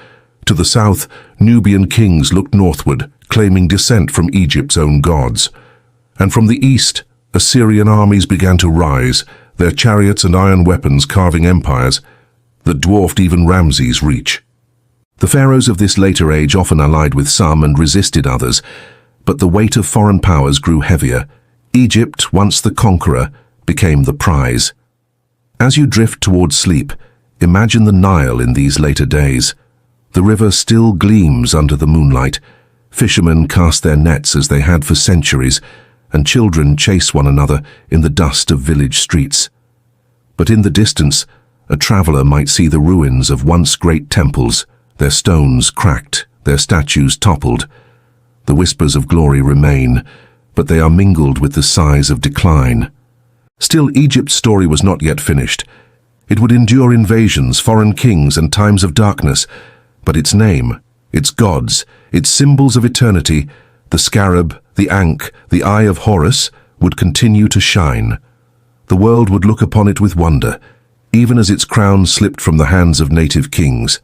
To the south, Nubian kings looked northward, claiming descent from Egypt's own gods. And from the east, Assyrian armies began to rise, their chariots and iron weapons carving empires that dwarfed even Ramses' reach. The pharaohs of this later age often allied with some and resisted others, but the weight of foreign powers grew heavier. Egypt, once the conqueror, became the prize. As you drift towards sleep, imagine the Nile in these later days. The river still gleams under the moonlight. Fishermen cast their nets as they had for centuries, and children chase one another in the dust of village streets. But in the distance, a traveler might see the ruins of once great temples, their stones cracked, their statues toppled. The whispers of glory remain, but they are mingled with the sighs of decline. Still, Egypt's story was not yet finished. It would endure invasions, foreign kings, and times of darkness, but its name, its gods, its symbols of eternity, the scarab, the ankh, the eye of Horus, would continue to shine. The world would look upon it with wonder, even as its crown slipped from the hands of native kings.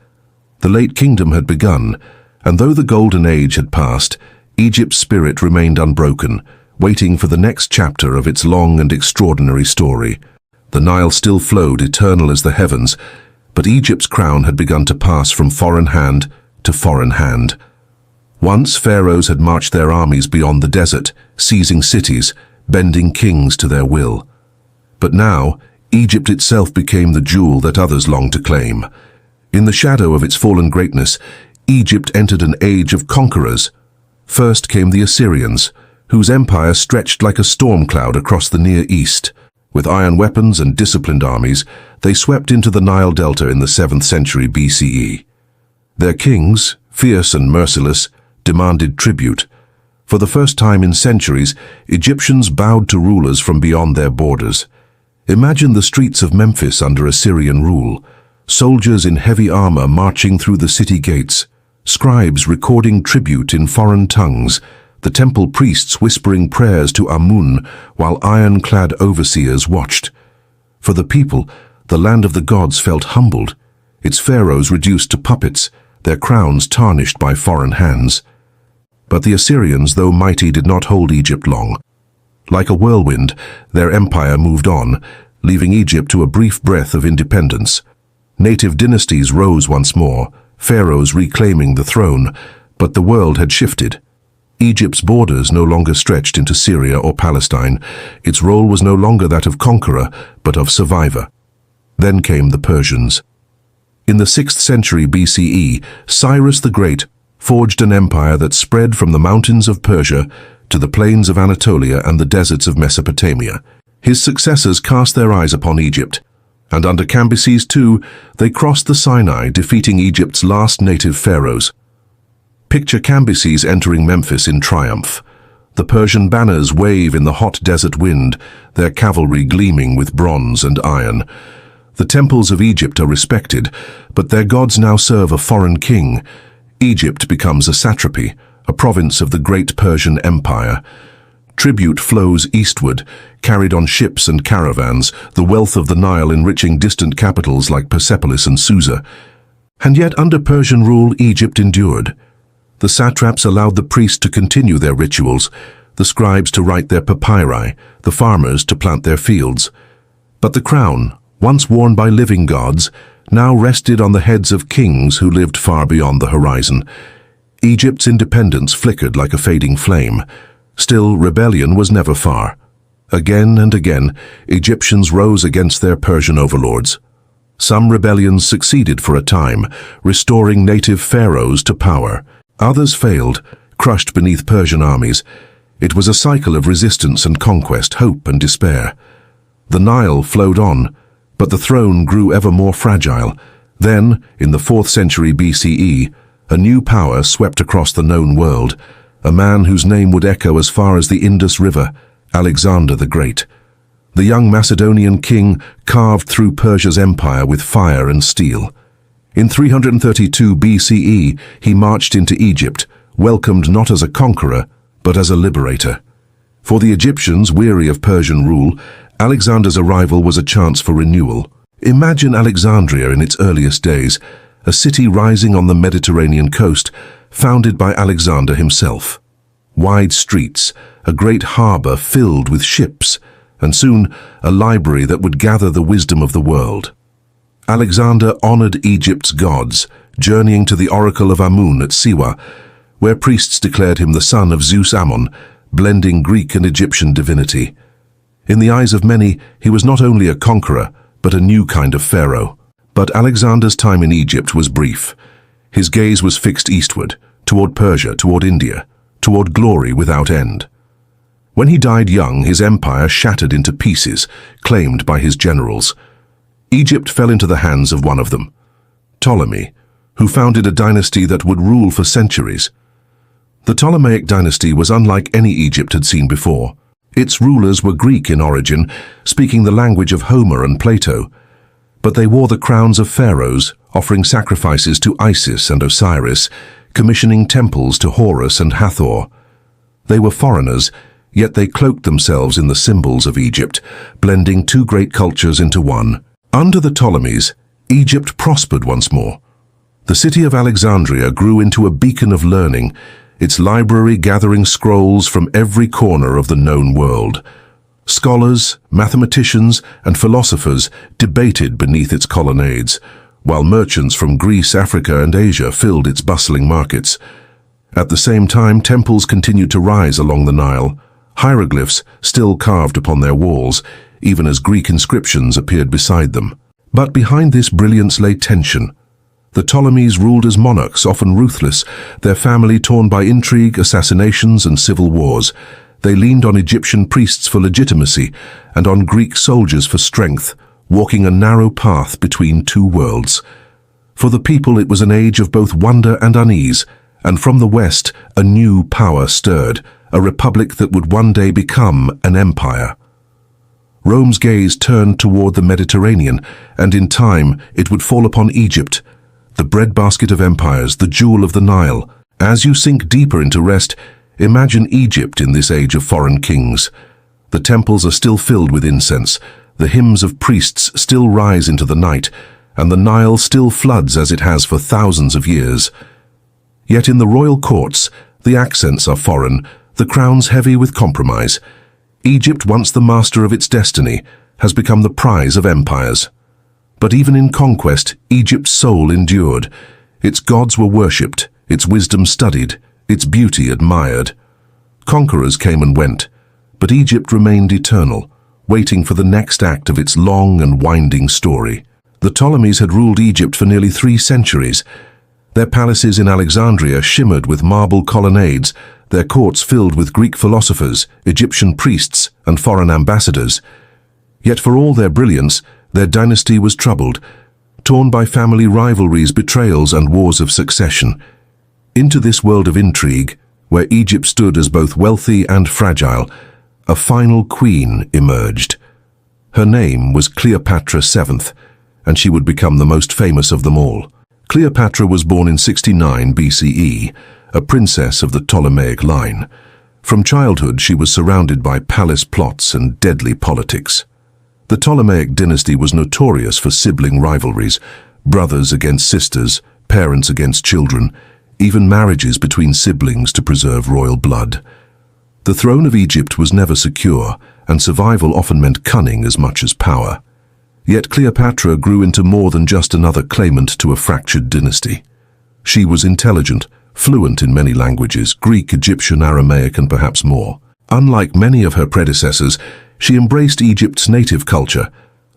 The late kingdom had begun, and though the golden age had passed, Egypt's spirit remained unbroken, waiting for the next chapter of its long and extraordinary story. The Nile still flowed, eternal as the heavens, but Egypt's crown had begun to pass from foreign hand to foreign hand. Once pharaohs had marched their armies beyond the desert, seizing cities, bending kings to their will. But now, Egypt itself became the jewel that others longed to claim. In the shadow of its fallen greatness, Egypt entered an age of conquerors. First came the Assyrians, whose empire stretched like a storm cloud across the Near East. With iron weapons and disciplined armies, they swept into the Nile Delta in the 7th century BCE. Their kings, fierce and merciless, demanded tribute. For the first time in centuries, Egyptians bowed to rulers from beyond their borders. Imagine the streets of Memphis under Assyrian rule, soldiers in heavy armor marching through the city gates, scribes recording tribute in foreign tongues, the temple priests whispering prayers to Amun while iron-clad overseers watched. For the people, the land of the gods felt humbled, its pharaohs reduced to puppets, their crowns tarnished by foreign hands. But the Assyrians, though mighty, did not hold Egypt long. Like a whirlwind, their empire moved on, leaving Egypt to a brief breath of independence. Native dynasties rose once more, pharaohs reclaiming the throne, but the world had shifted. Egypt's borders no longer stretched into Syria or Palestine. Its role was no longer that of conqueror, but of survivor. Then came the Persians. In the 6th century BCE, Cyrus the Great forged an empire that spread from the mountains of Persia to the plains of Anatolia and the deserts of Mesopotamia. His successors cast their eyes upon Egypt, and under Cambyses II, they crossed the Sinai, defeating Egypt's last native pharaohs. Picture Cambyses entering Memphis in triumph. The Persian banners wave in the hot desert wind, their cavalry gleaming with bronze and iron. The temples of Egypt are respected, but their gods now serve a foreign king. Egypt becomes a satrapy, a province of the great Persian Empire. Tribute flows eastward, carried on ships and caravans, the wealth of the Nile enriching distant capitals like Persepolis and Susa. And yet under Persian rule, Egypt endured. The satraps allowed the priests to continue their rituals, the scribes to write their papyri, the farmers to plant their fields. But the crown, once worn by living gods, now rested on the heads of kings who lived far beyond the horizon. Egypt's independence flickered like a fading flame. Still, rebellion was never far. Again and again, Egyptians rose against their Persian overlords. Some rebellions succeeded for a time, restoring native pharaohs to power. Others failed, crushed beneath Persian armies. It was a cycle of resistance and conquest, hope and despair. The Nile flowed on, but the throne grew ever more fragile. Then, in the 4th century BCE, a new power swept across the known world, a man whose name would echo as far as the Indus River, Alexander the Great. The young Macedonian king carved through Persia's empire with fire and steel. In 332 BCE, he marched into Egypt, welcomed not as a conqueror, but as a liberator. For the Egyptians, weary of Persian rule, Alexander's arrival was a chance for renewal. Imagine Alexandria in its earliest days, a city rising on the Mediterranean coast, founded by Alexander himself. Wide streets, a great harbor filled with ships, and soon a library that would gather the wisdom of the world. Alexander honored Egypt's gods, journeying to the oracle of Amun at Siwa, where priests declared him the son of Zeus Ammon, blending Greek and Egyptian divinity. In the eyes of many, he was not only a conqueror, but a new kind of pharaoh. But Alexander's time in Egypt was brief. His gaze was fixed eastward, toward Persia, toward India, toward glory without end. When he died young, his empire shattered into pieces, claimed by his generals. Egypt fell into the hands of one of them, Ptolemy, who founded a dynasty that would rule for centuries. The Ptolemaic dynasty was unlike any Egypt had seen before. Its rulers were Greek in origin, speaking the language of Homer and Plato. But they wore the crowns of pharaohs, offering sacrifices to Isis and Osiris, commissioning temples to Horus and Hathor. They were foreigners, yet they cloaked themselves in the symbols of Egypt, blending two great cultures into one. Under the Ptolemies, Egypt prospered once more. The city of Alexandria grew into a beacon of learning, its library gathering scrolls from every corner of the known world. Scholars, mathematicians, and philosophers debated beneath its colonnades, while merchants from Greece, Africa, and Asia filled its bustling markets. At the same time, temples continued to rise along the Nile, hieroglyphs still carved upon their walls, even as Greek inscriptions appeared beside them. But behind this brilliance lay tension. The Ptolemies ruled as monarchs, often ruthless, their family torn by intrigue, assassinations, and civil wars. They leaned on Egyptian priests for legitimacy and on Greek soldiers for strength, walking a narrow path between two worlds. For the people it was an age of both wonder and unease, and from the west a new power stirred, a republic that would one day become an empire. Rome's gaze turned toward the Mediterranean, and in time it would fall upon Egypt, the breadbasket of empires, the jewel of the Nile. As you sink deeper into rest, imagine Egypt in this age of foreign kings. The temples are still filled with incense, the hymns of priests still rise into the night, and the Nile still floods as it has for thousands of years. Yet in the royal courts, the accents are foreign, the crowns heavy with compromise. Egypt, once the master of its destiny, has become the prize of empires. But even in conquest, Egypt's soul endured. Its gods were worshipped, its wisdom studied, its beauty admired. Conquerors came and went, but Egypt remained eternal, waiting for the next act of its long and winding story. The Ptolemies had ruled Egypt for nearly 3 centuries. Their palaces in Alexandria shimmered with marble colonnades, their courts filled with Greek philosophers, Egyptian priests, and foreign ambassadors. Yet for all their brilliance, their dynasty was troubled, torn by family rivalries, betrayals, and wars of succession. Into this world of intrigue, where Egypt stood as both wealthy and fragile, a final queen emerged. Her name was Cleopatra VII, and she would become the most famous of them all. Cleopatra was born in 69 BCE, a princess of the Ptolemaic line. From childhood, she was surrounded by palace plots and deadly politics. The Ptolemaic dynasty was notorious for sibling rivalries, brothers against sisters, parents against children, even marriages between siblings to preserve royal blood. The throne of Egypt was never secure, and survival often meant cunning as much as power. Yet Cleopatra grew into more than just another claimant to a fractured dynasty. She was intelligent, fluent in many languages, Greek, Egyptian, Aramaic, and perhaps more. Unlike many of her predecessors, she embraced Egypt's native culture,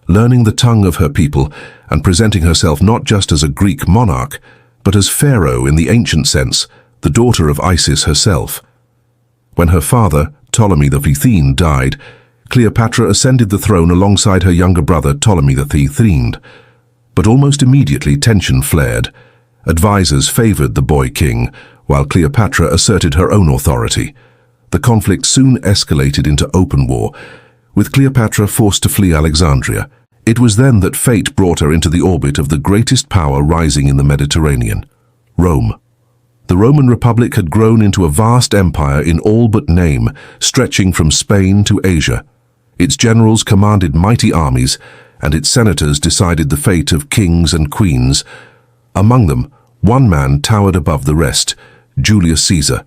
learning the tongue of her people and presenting herself not just as a Greek monarch, but as pharaoh in the ancient sense, the daughter of Isis herself. When her father, Ptolemy the Phthene, died, Cleopatra ascended the throne alongside her younger brother Ptolemy the Phthene. But almost immediately tension flared. Advisors favored the boy king, while Cleopatra asserted her own authority. The conflict soon escalated into open war, with Cleopatra forced to flee Alexandria. It was then that fate brought her into the orbit of the greatest power rising in the Mediterranean, Rome. The Roman Republic had grown into a vast empire in all but name, stretching from Spain to Asia. Its generals commanded mighty armies, and its senators decided the fate of kings and queens. Among them, one man towered above the rest, Julius Caesar.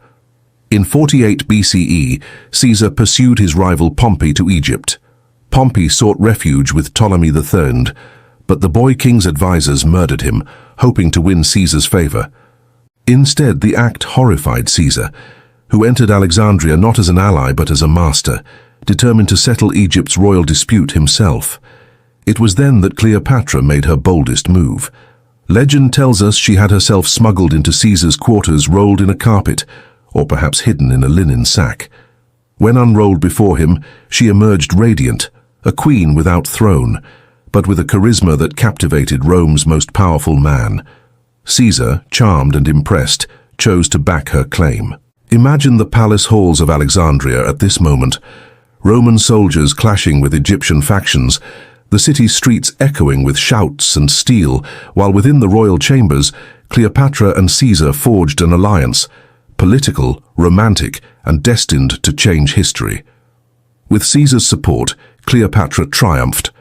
In 48 BCE, Caesar pursued his rival Pompey to Egypt. Pompey sought refuge with Ptolemy III, but the boy king's advisors murdered him, hoping to win Caesar's favor. Instead, the act horrified Caesar, who entered Alexandria not as an ally but as a master, determined to settle Egypt's royal dispute himself. It was then that Cleopatra made her boldest move. Legend tells us she had herself smuggled into Caesar's quarters rolled in a carpet, or perhaps hidden in a linen sack. When unrolled before him, she emerged radiant, a queen without throne, but with a charisma that captivated Rome's most powerful man. Caesar, charmed and impressed, chose to back her claim. Imagine the palace halls of Alexandria at this moment, Roman soldiers clashing with Egyptian factions, the city's streets echoing with shouts and steel, while within the royal chambers, Cleopatra and Caesar forged an alliance, political, romantic, and destined to change history. With Caesar's support, Cleopatra triumphed.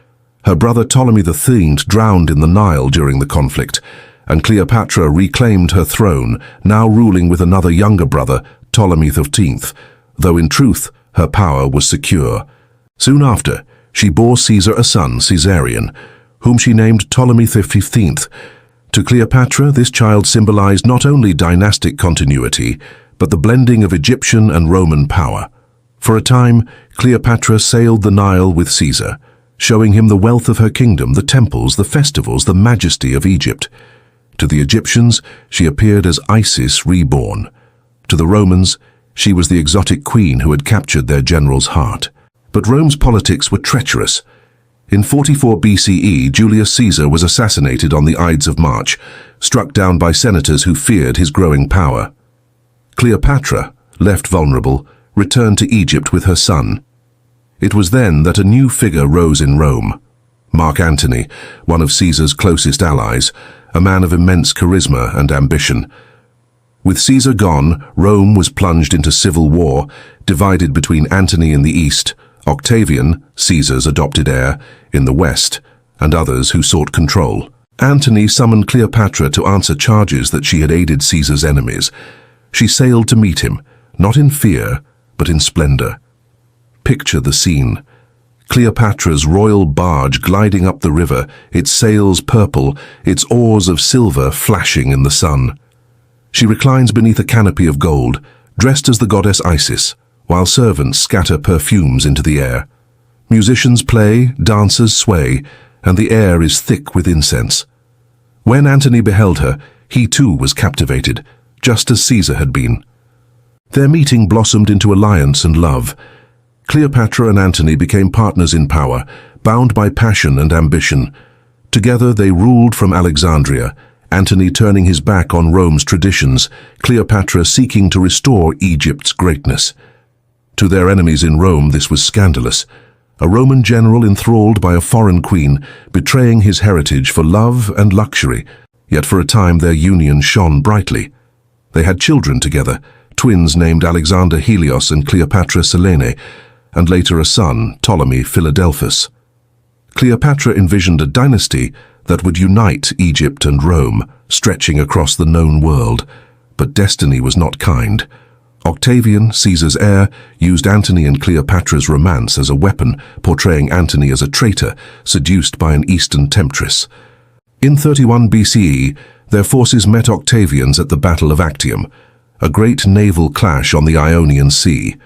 Her brother Ptolemy III drowned in the Nile during the conflict, and Cleopatra reclaimed her throne, now ruling with another younger brother, Ptolemy XV, though in truth, her power was secure. Soon after, she bore Caesar a son, Caesarion, whom she named Ptolemy XV. To Cleopatra, this child symbolized not only dynastic continuity, but the blending of Egyptian and Roman power. For a time, Cleopatra sailed the Nile with Caesar, showing him the wealth of her kingdom, the temples, the festivals, the majesty of Egypt. To the Egyptians, she appeared as Isis reborn. To the Romans, she was the exotic queen who had captured their general's heart. But Rome's politics were treacherous. In 44 BCE, Julius Caesar was assassinated on the Ides of March, struck down by senators who feared his growing power. Cleopatra, left vulnerable, returned to Egypt with her son. It was then that a new figure rose in Rome. Mark Antony, one of Caesar's closest allies, a man of immense charisma and ambition. With Caesar gone, Rome was plunged into civil war, divided between Antony in the east, Octavian, Caesar's adopted heir, in the west, and others who sought control. Antony summoned Cleopatra to answer charges that she had aided Caesar's enemies. She sailed to meet him, not in fear, but in splendor. Picture the scene. Cleopatra's royal barge gliding up the river, its sails purple, its oars of silver flashing in the sun. She reclines beneath a canopy of gold, dressed as the goddess Isis, while servants scatter perfumes into the air. Musicians play, dancers sway, and the air is thick with incense. When Antony beheld her, he too was captivated, just as Caesar had been. Their meeting blossomed into alliance and love. Cleopatra and Antony became partners in power, bound by passion and ambition. Together they ruled from Alexandria, Antony turning his back on Rome's traditions, Cleopatra seeking to restore Egypt's greatness. To their enemies in Rome, this was scandalous. A Roman general enthralled by a foreign queen, betraying his heritage for love and luxury. Yet for a time their union shone brightly. They had children together, twins named Alexander Helios and Cleopatra Selene, and later a son, Ptolemy Philadelphus. Cleopatra envisioned a dynasty that would unite Egypt and Rome, stretching across the known world. But destiny was not kind. Octavian, Caesar's heir, used Antony and Cleopatra's romance as a weapon, portraying Antony as a traitor, seduced by an Eastern temptress. In 31 BCE, their forces met Octavian's at the Battle of Actium, a great naval clash on the Ionian Sea.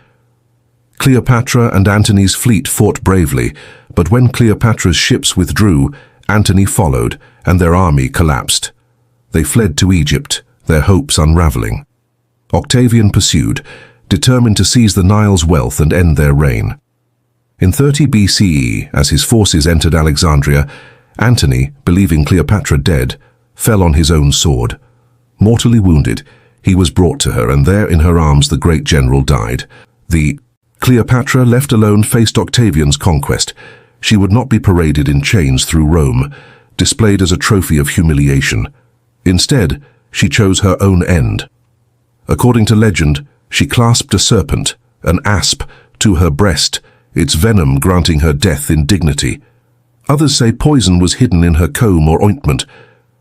Cleopatra and Antony's fleet fought bravely, but when Cleopatra's ships withdrew, Antony followed, and their army collapsed. They fled to Egypt, their hopes unraveling. Octavian pursued, determined to seize the Nile's wealth and end their reign. In 30 BCE, as his forces entered Alexandria, Antony, believing Cleopatra dead, fell on his own sword. Mortally wounded, he was brought to her, and there in her arms the great general died. The Cleopatra, left alone, faced Octavian's conquest. She would not be paraded in chains through Rome, displayed as a trophy of humiliation. Instead, she chose her own end. According to legend, she clasped a serpent, an asp, to her breast, its venom granting her death in dignity. Others say poison was hidden in her comb or ointment.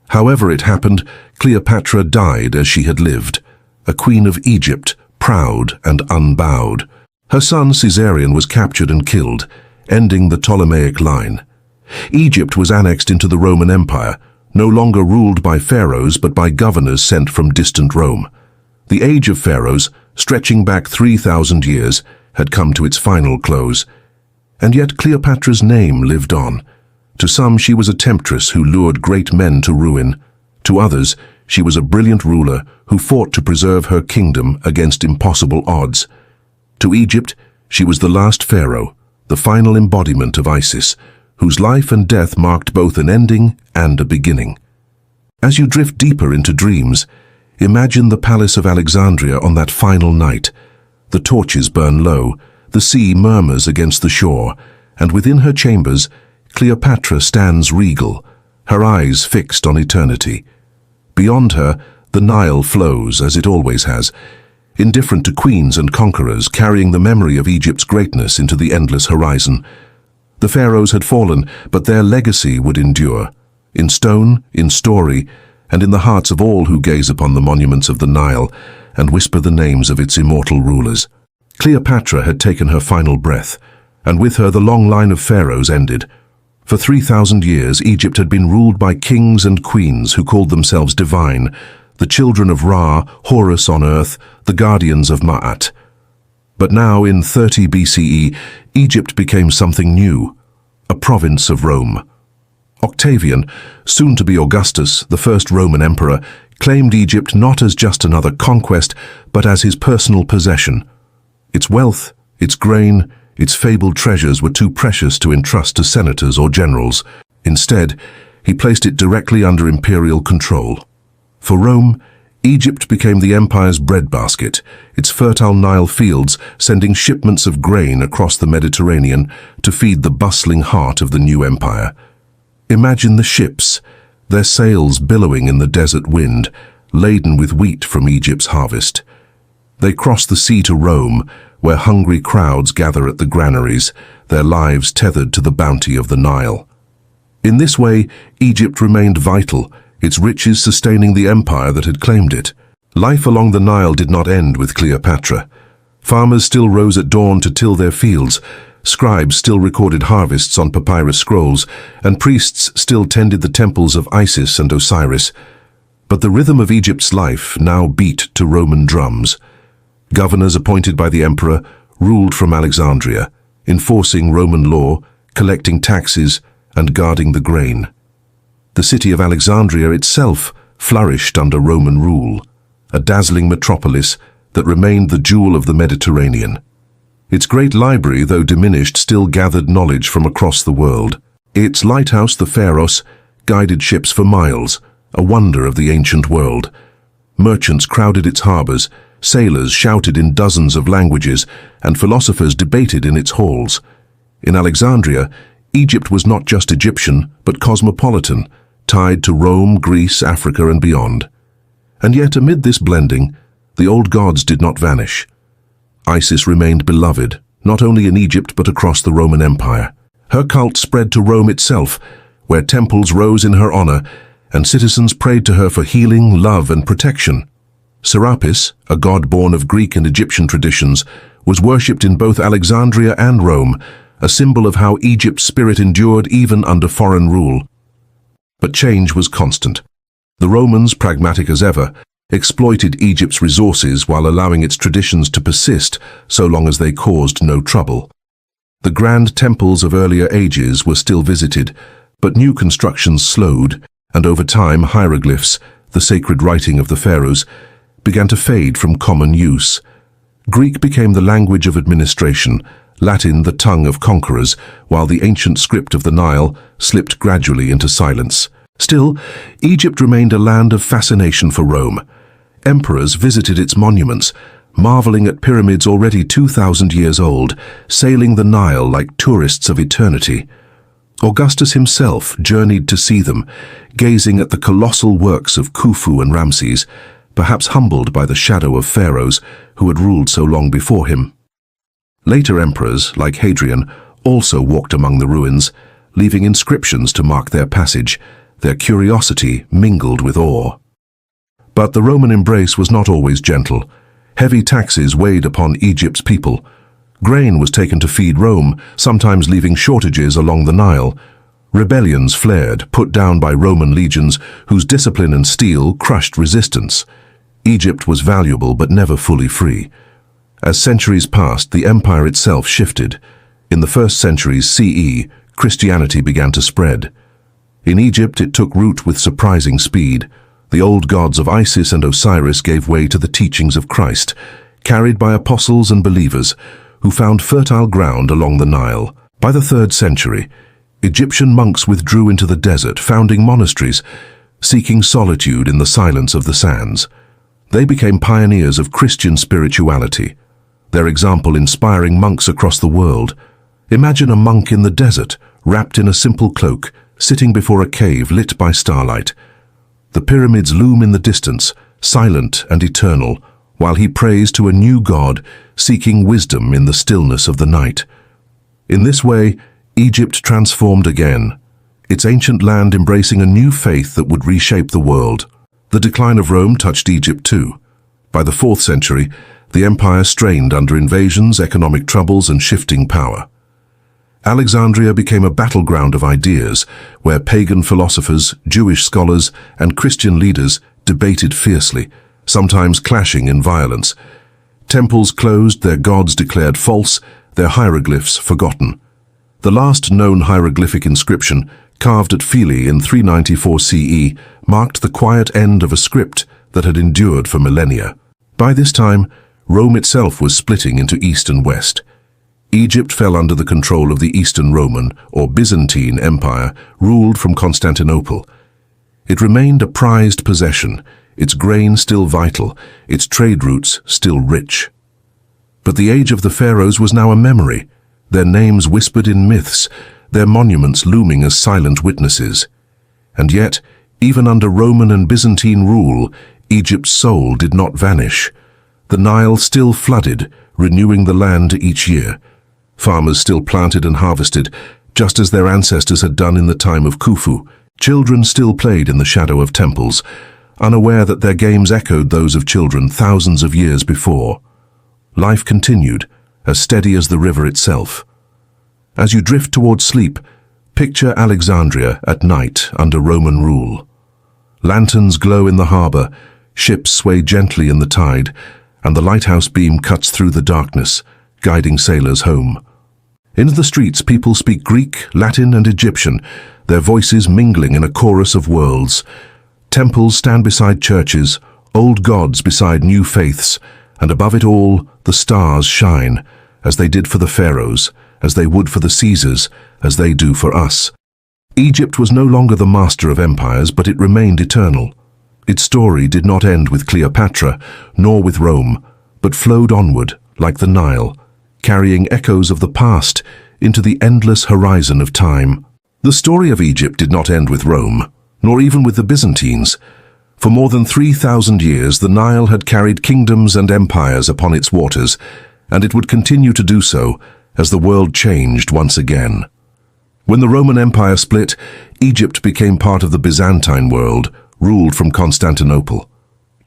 However it happened, Cleopatra died as she had lived, a queen of Egypt, proud and unbowed. Her son Caesarion was captured and killed, ending the Ptolemaic line. Egypt was annexed into the Roman Empire, no longer ruled by pharaohs but by governors sent from distant Rome. The age of pharaohs, stretching back 3,000 years, had come to its final close. And yet Cleopatra's name lived on. To some she was a temptress who lured great men to ruin. To others she was a brilliant ruler who fought to preserve her kingdom against impossible odds. To Egypt she was the last pharaoh, the final embodiment of Isis, whose life and death marked both an ending and a beginning. As you drift deeper into dreams, imagine the palace of Alexandria on that final night. The torches burn low, the sea murmurs against the shore, and within her chambers, Cleopatra stands regal, her eyes fixed on eternity. Beyond her, the Nile flows as it always has, indifferent to queens and conquerors, carrying the memory of Egypt's greatness into the endless horizon. The pharaohs had fallen, but their legacy would endure, in stone, in story, and in the hearts of all who gaze upon the monuments of the Nile and whisper the names of its immortal rulers. Cleopatra had taken her final breath, and with her the long line of pharaohs ended. For 3,000 years Egypt had been ruled by kings and queens who called themselves divine, the children of Ra, Horus on earth, the guardians of Ma'at. But now, in 30 BCE, Egypt became something new, a province of Rome. Octavian, soon to be Augustus, the first Roman emperor, claimed Egypt not as just another conquest, but as his personal possession. Its wealth, its grain, its fabled treasures were too precious to entrust to senators or generals. Instead, he placed it directly under imperial control. For Rome, Egypt became the empire's breadbasket, its fertile Nile fields sending shipments of grain across the Mediterranean to feed the bustling heart of the new empire. Imagine the ships, their sails billowing in the desert wind, laden with wheat from Egypt's harvest. They cross the sea to Rome, where hungry crowds gather at the granaries, their lives tethered to the bounty of the Nile. In this way, Egypt remained vital, its riches sustaining the empire that had claimed it. Life along the Nile did not end with Cleopatra. Farmers still rose at dawn to till their fields, scribes still recorded harvests on papyrus scrolls, and priests still tended the temples of Isis and Osiris. But the rhythm of Egypt's life now beat to Roman drums. Governors appointed by the emperor ruled from Alexandria, enforcing Roman law, collecting taxes, and guarding the grain. The city of Alexandria itself flourished under Roman rule, a dazzling metropolis that remained the jewel of the Mediterranean. Its great library, though diminished, still gathered knowledge from across the world. Its lighthouse, the Pharos, guided ships for miles, a wonder of the ancient world. Merchants crowded its harbors, sailors shouted in dozens of languages, and philosophers debated in its halls. In Alexandria, Egypt was not just Egyptian, but cosmopolitan, tied to Rome, Greece, Africa, and beyond. And yet, amid this blending, the old gods did not vanish. Isis remained beloved, not only in Egypt but across the Roman Empire. Her cult spread to Rome itself, where temples rose in her honor, and citizens prayed to her for healing, love, and protection. Serapis, a god born of Greek and Egyptian traditions, was worshipped in both Alexandria and Rome, a symbol of how Egypt's spirit endured even under foreign rule. But change was constant. The Romans, pragmatic as ever, exploited Egypt's resources while allowing its traditions to persist so long as they caused no trouble. The grand temples of earlier ages were still visited, but new constructions slowed, and over time hieroglyphs, the sacred writing of the pharaohs, began to fade from common use. Greek became the language of administration, Latin the tongue of conquerors, while the ancient script of the Nile slipped gradually into silence. Still, Egypt remained a land of fascination for Rome. Emperors visited its monuments, marveling at pyramids already 2,000 years old, sailing the Nile like tourists of eternity. Augustus himself journeyed to see them, gazing at the colossal works of Khufu and Ramses, perhaps humbled by the shadow of pharaohs who had ruled so long before him. Later emperors, like Hadrian, also walked among the ruins, leaving inscriptions to mark their passage, their curiosity mingled with awe. But the Roman embrace was not always gentle. Heavy taxes weighed upon Egypt's people. Grain was taken to feed Rome, sometimes leaving shortages along the Nile. Rebellions flared, put down by Roman legions whose discipline and steel crushed resistance. Egypt was valuable but never fully free. As centuries passed, the empire itself shifted. In the first centuries CE, Christianity began to spread. In Egypt, it took root with surprising speed. The old gods of Isis and Osiris gave way to the teachings of Christ, carried by apostles and believers who found fertile ground along the Nile. By the 3rd century, Egyptian monks withdrew into the desert, founding monasteries, seeking solitude in the silence of the sands. They became pioneers of Christian spirituality, their example inspiring monks across the world. Imagine a monk in the desert, wrapped in a simple cloak, sitting before a cave lit by starlight. The pyramids loom in the distance, silent and eternal, while he prays to a new God, seeking wisdom in the stillness of the night. In this way, Egypt transformed again, its ancient land embracing a new faith that would reshape the world. The decline of Rome touched Egypt too. By the 4th century, the empire strained under invasions, economic troubles, and shifting power. Alexandria became a battleground of ideas, where pagan philosophers, Jewish scholars, and Christian leaders debated fiercely, sometimes clashing in violence. Temples closed, their gods declared false, their hieroglyphs forgotten. The last known hieroglyphic inscription, carved at Philae in 394 CE, marked the quiet end of a script that had endured for millennia. By this time, Rome itself was splitting into East and West. Egypt fell under the control of the Eastern Roman, or Byzantine Empire, ruled from Constantinople. It remained a prized possession, its grain still vital, its trade routes still rich. But the age of the pharaohs was now a memory, their names whispered in myths, their monuments looming as silent witnesses. And yet, even under Roman and Byzantine rule, Egypt's soul did not vanish. The Nile still flooded, renewing the land each year. Farmers still planted and harvested, just as their ancestors had done in the time of Khufu. Children still played in the shadow of temples, unaware that their games echoed those of children thousands of years before. Life continued, as steady as the river itself. As you drift towards sleep, picture Alexandria at night under Roman rule. Lanterns glow in the harbor, ships sway gently in the tide, and the lighthouse beam cuts through the darkness, guiding sailors home. In the streets, people speak Greek, Latin, and Egyptian, their voices mingling in a chorus of worlds. Temples stand beside churches, old gods beside new faiths, and above it all, the stars shine, as they did for the pharaohs, as they would for the Caesars, as they do for us. Egypt was no longer the master of empires, but it remained eternal. Its story did not end with Cleopatra, nor with Rome, but flowed onward, like the Nile, carrying echoes of the past into the endless horizon of time. The story of Egypt did not end with Rome, nor even with the Byzantines. For more than 3,000 years, the Nile had carried kingdoms and empires upon its waters, and it would continue to do so as the world changed once again. When the Roman Empire split, Egypt became part of the Byzantine world, ruled from Constantinople.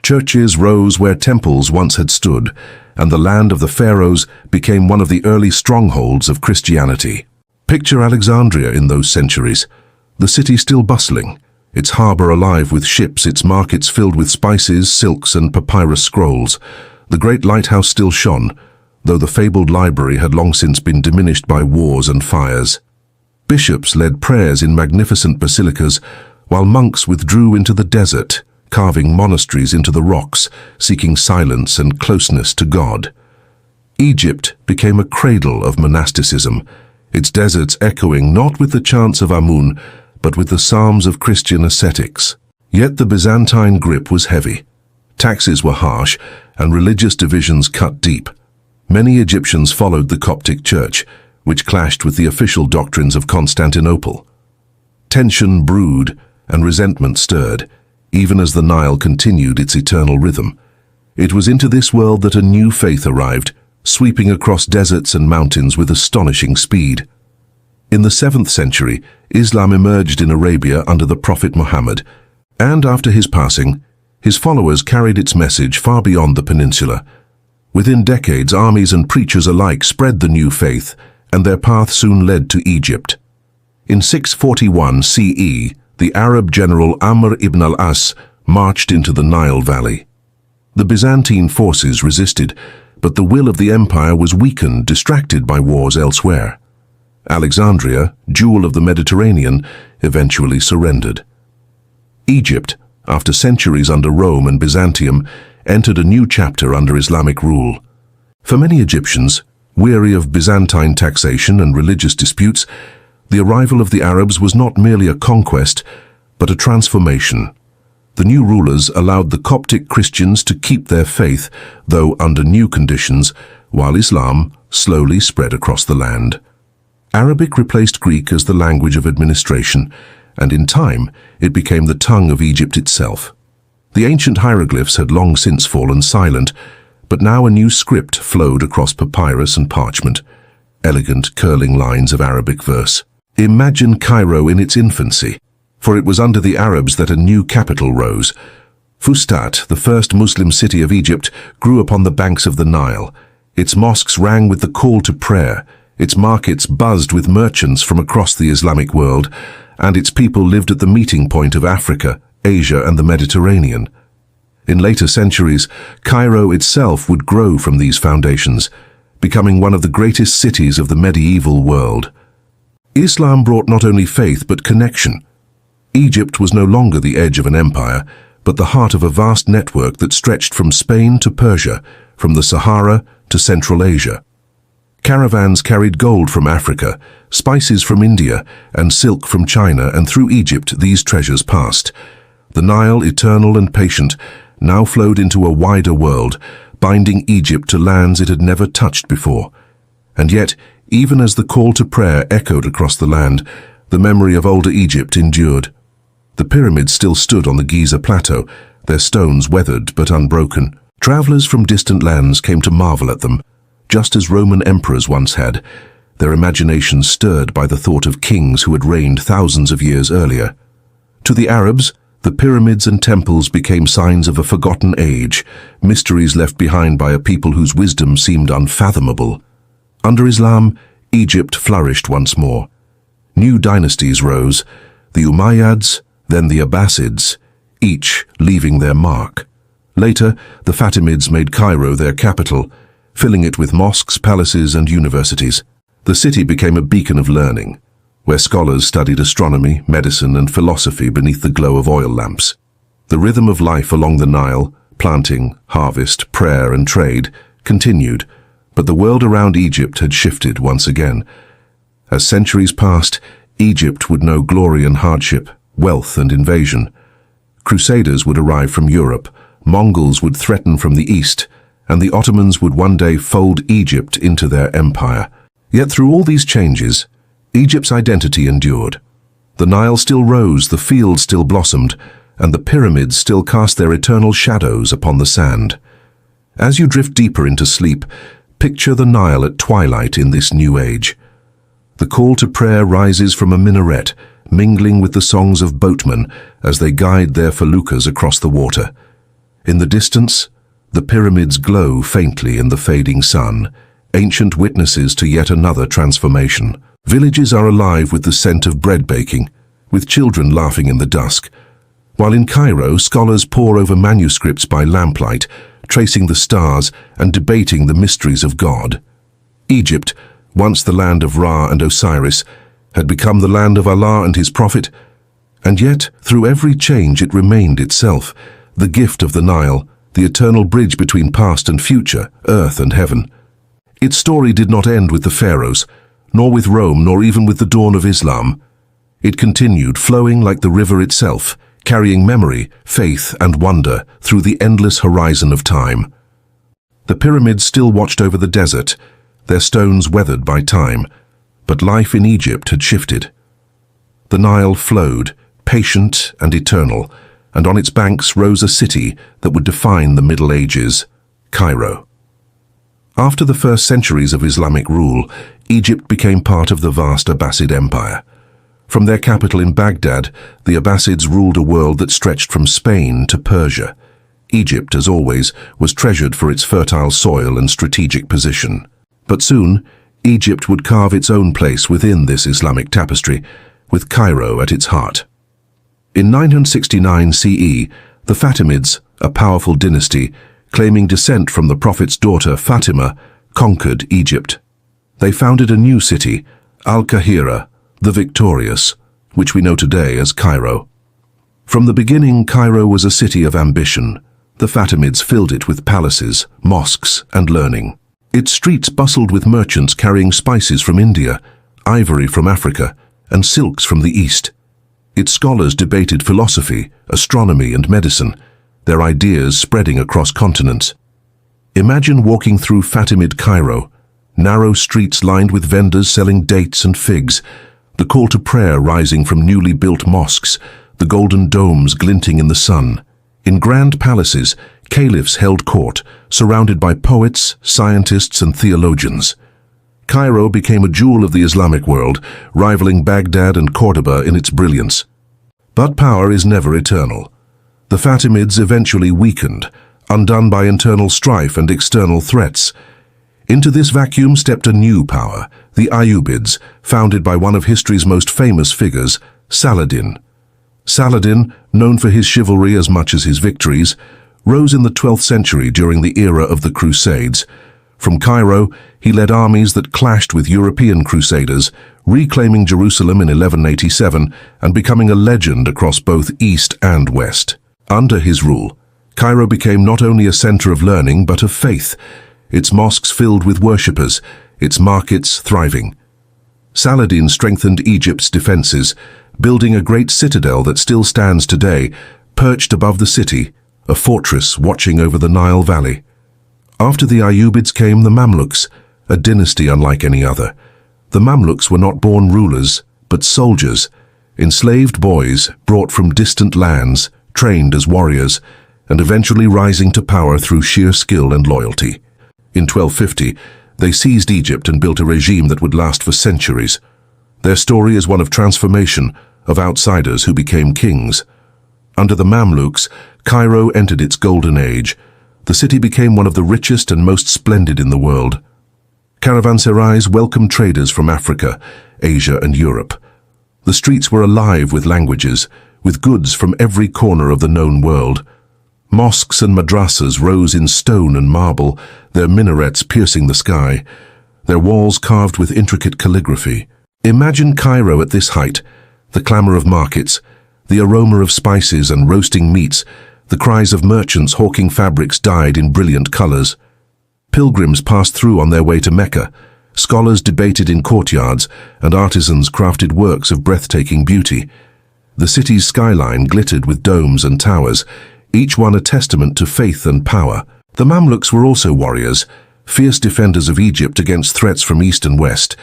Churches rose where temples once had stood, and the land of the pharaohs became one of the early strongholds of Christianity. Picture Alexandria in those centuries, the city still bustling, its harbor alive with ships, its markets filled with spices, silks, and papyrus scrolls. The great lighthouse still shone, though the fabled library had long since been diminished by wars and fires. Bishops led prayers in magnificent basilicas, while monks withdrew into the desert, carving monasteries into the rocks, seeking silence and closeness to God. Egypt became a cradle of monasticism, its deserts echoing not with the chants of Amun, but with the psalms of Christian ascetics. Yet the Byzantine grip was heavy. Taxes were harsh, and religious divisions cut deep. Many Egyptians followed the Coptic Church, which clashed with the official doctrines of Constantinople. Tension brewed and resentment stirred, even as the Nile continued its eternal rhythm. It was into this world that a new faith arrived, sweeping across deserts and mountains with astonishing speed. In the 7th century, Islam emerged in Arabia under the Prophet Muhammad, and after his passing, his followers carried its message far beyond the peninsula. Within decades, armies and preachers alike spread the new faith, and their path soon led to Egypt. In 641 CE, the Arab general Amr ibn al-As marched into the Nile Valley. The Byzantine forces resisted, but the will of the empire was weakened, distracted by wars elsewhere. Alexandria, jewel of the Mediterranean, eventually surrendered. Egypt, after centuries under Rome and Byzantium, entered a new chapter under Islamic rule. For many Egyptians, weary of Byzantine taxation and religious disputes, the arrival of the Arabs was not merely a conquest, but a transformation. The new rulers allowed the Coptic Christians to keep their faith, though under new conditions, while Islam slowly spread across the land. Arabic replaced Greek as the language of administration, and in time it became the tongue of Egypt itself. The ancient hieroglyphs had long since fallen silent, but now a new script flowed across papyrus and parchment, elegant curling lines of Arabic verse. Imagine Cairo in its infancy, for it was under the Arabs that a new capital rose. Fustat, the first Muslim city of Egypt, grew upon the banks of the Nile. Its mosques rang with the call to prayer, its markets buzzed with merchants from across the Islamic world, and its people lived at the meeting point of Africa, Asia, and the Mediterranean. In later centuries, Cairo itself would grow from these foundations, becoming one of the greatest cities of the medieval world. Islam brought not only faith but connection. Egypt was no longer the edge of an empire, but the heart of a vast network that stretched from Spain to Persia, from the Sahara to Central Asia. Caravans carried gold from Africa, spices from India, and silk from China, and through Egypt these treasures passed. The Nile, eternal and patient, now flowed into a wider world, binding Egypt to lands it had never touched before. And yet, even as the call to prayer echoed across the land, the memory of older Egypt endured. The pyramids still stood on the Giza plateau, their stones weathered but unbroken. Travelers from distant lands came to marvel at them, just as Roman emperors once had, their imaginations stirred by the thought of kings who had reigned thousands of years earlier. To the Arabs, the pyramids and temples became signs of a forgotten age, mysteries left behind by a people whose wisdom seemed unfathomable. Under Islam, Egypt flourished once more. New dynasties rose, the Umayyads, then the Abbasids, each leaving their mark. Later, the Fatimids made Cairo their capital, filling it with mosques, palaces, and universities. The city became a beacon of learning, where scholars studied astronomy, medicine, and philosophy beneath the glow of oil lamps. The rhythm of life along the Nile, planting, harvest, prayer, and trade, continued, but the world around Egypt had shifted once again. As centuries passed, Egypt would know glory and hardship, wealth and invasion. Crusaders would arrive from Europe, Mongols would threaten from the east, and the Ottomans would one day fold Egypt into their empire. Yet through all these changes, Egypt's identity endured. The Nile still rose, the fields still blossomed, and the pyramids still cast their eternal shadows upon the sand. As you drift deeper into sleep, picture the Nile at twilight in this new age. The call to prayer rises from a minaret, mingling with the songs of boatmen as they guide their feluccas across the water. In the distance, the pyramids glow faintly in the fading sun, ancient witnesses to yet another transformation. Villages are alive with the scent of bread baking, with children laughing in the dusk, while in Cairo scholars pore over manuscripts by lamplight, tracing the stars and debating the mysteries of God. Egypt, once the land of Ra and Osiris, had become the land of Allah and his Prophet, and yet through every change it remained itself, the gift of the Nile, the eternal bridge between past and future, earth and heaven. Its story did not end with the pharaohs, nor with Rome, nor even with the dawn of Islam. It continued, flowing like the river itself, carrying memory, faith, and wonder through the endless horizon of time. The pyramids still watched over the desert, their stones weathered by time, but life in Egypt had shifted. The Nile flowed, patient and eternal, and on its banks rose a city that would define the Middle Ages, Cairo. After the first centuries of Islamic rule, Egypt became part of the vast Abbasid Empire. From their capital in Baghdad, the Abbasids ruled a world that stretched from Spain to Persia. Egypt, as always, was treasured for its fertile soil and strategic position. But soon, Egypt would carve its own place within this Islamic tapestry, with Cairo at its heart. In 969 CE, the Fatimids, a powerful dynasty, claiming descent from the Prophet's daughter Fatima, conquered Egypt. They founded a new city, Al-Qahira, the victorious, which we know today as Cairo. From the beginning, Cairo was a city of ambition. The Fatimids filled it with palaces, mosques, and learning. Its streets bustled with merchants carrying spices from India, ivory from Africa, and silks from the East. Its scholars debated philosophy, astronomy, and medicine, their ideas spreading across continents. Imagine walking through Fatimid Cairo, narrow streets lined with vendors selling dates and figs, the call to prayer rising from newly built mosques, the golden domes glinting in the sun. In grand palaces, caliphs held court, surrounded by poets, scientists, and theologians. Cairo became a jewel of the Islamic world, rivaling Baghdad and Cordoba in its brilliance. But power is never eternal. The Fatimids eventually weakened, undone by internal strife and external threats. Into this vacuum stepped a new power, the Ayyubids, founded by one of history's most famous figures, Saladin. Saladin, known for his chivalry as much as his victories, rose in the 12th century during the era of the Crusades. From Cairo, he led armies that clashed with European crusaders, reclaiming Jerusalem in 1187 and becoming a legend across both East and West. Under his rule, Cairo became not only a center of learning but of faith, its mosques filled with worshippers, its markets thriving. Saladin strengthened Egypt's defenses, building a great citadel that still stands today, perched above the city, a fortress watching over the Nile Valley. After the Ayyubids came the Mamluks, a dynasty unlike any other. The Mamluks were not born rulers, but soldiers, enslaved boys brought from distant lands, trained as warriors, and eventually rising to power through sheer skill and loyalty. In 1250, they seized Egypt and built a regime that would last for centuries. Their story is one of transformation, of outsiders who became kings. Under the Mamluks, Cairo entered its golden age. The city became one of the richest and most splendid in the world. Caravanserais welcomed traders from Africa, Asia, and Europe. The streets were alive with languages, with goods from every corner of the known world. Mosques and madrasas rose in stone and marble, their minarets piercing the sky, their walls carved with intricate calligraphy. Imagine Cairo at this height, the clamor of markets, the aroma of spices and roasting meats, the cries of merchants hawking fabrics dyed in brilliant colors. Pilgrims passed through on their way to Mecca, scholars debated in courtyards, and artisans crafted works of breathtaking beauty. The city's skyline glittered with domes and towers, each one a testament to faith and power. The Mamluks were also warriors, fierce defenders of Egypt against threats from east and west.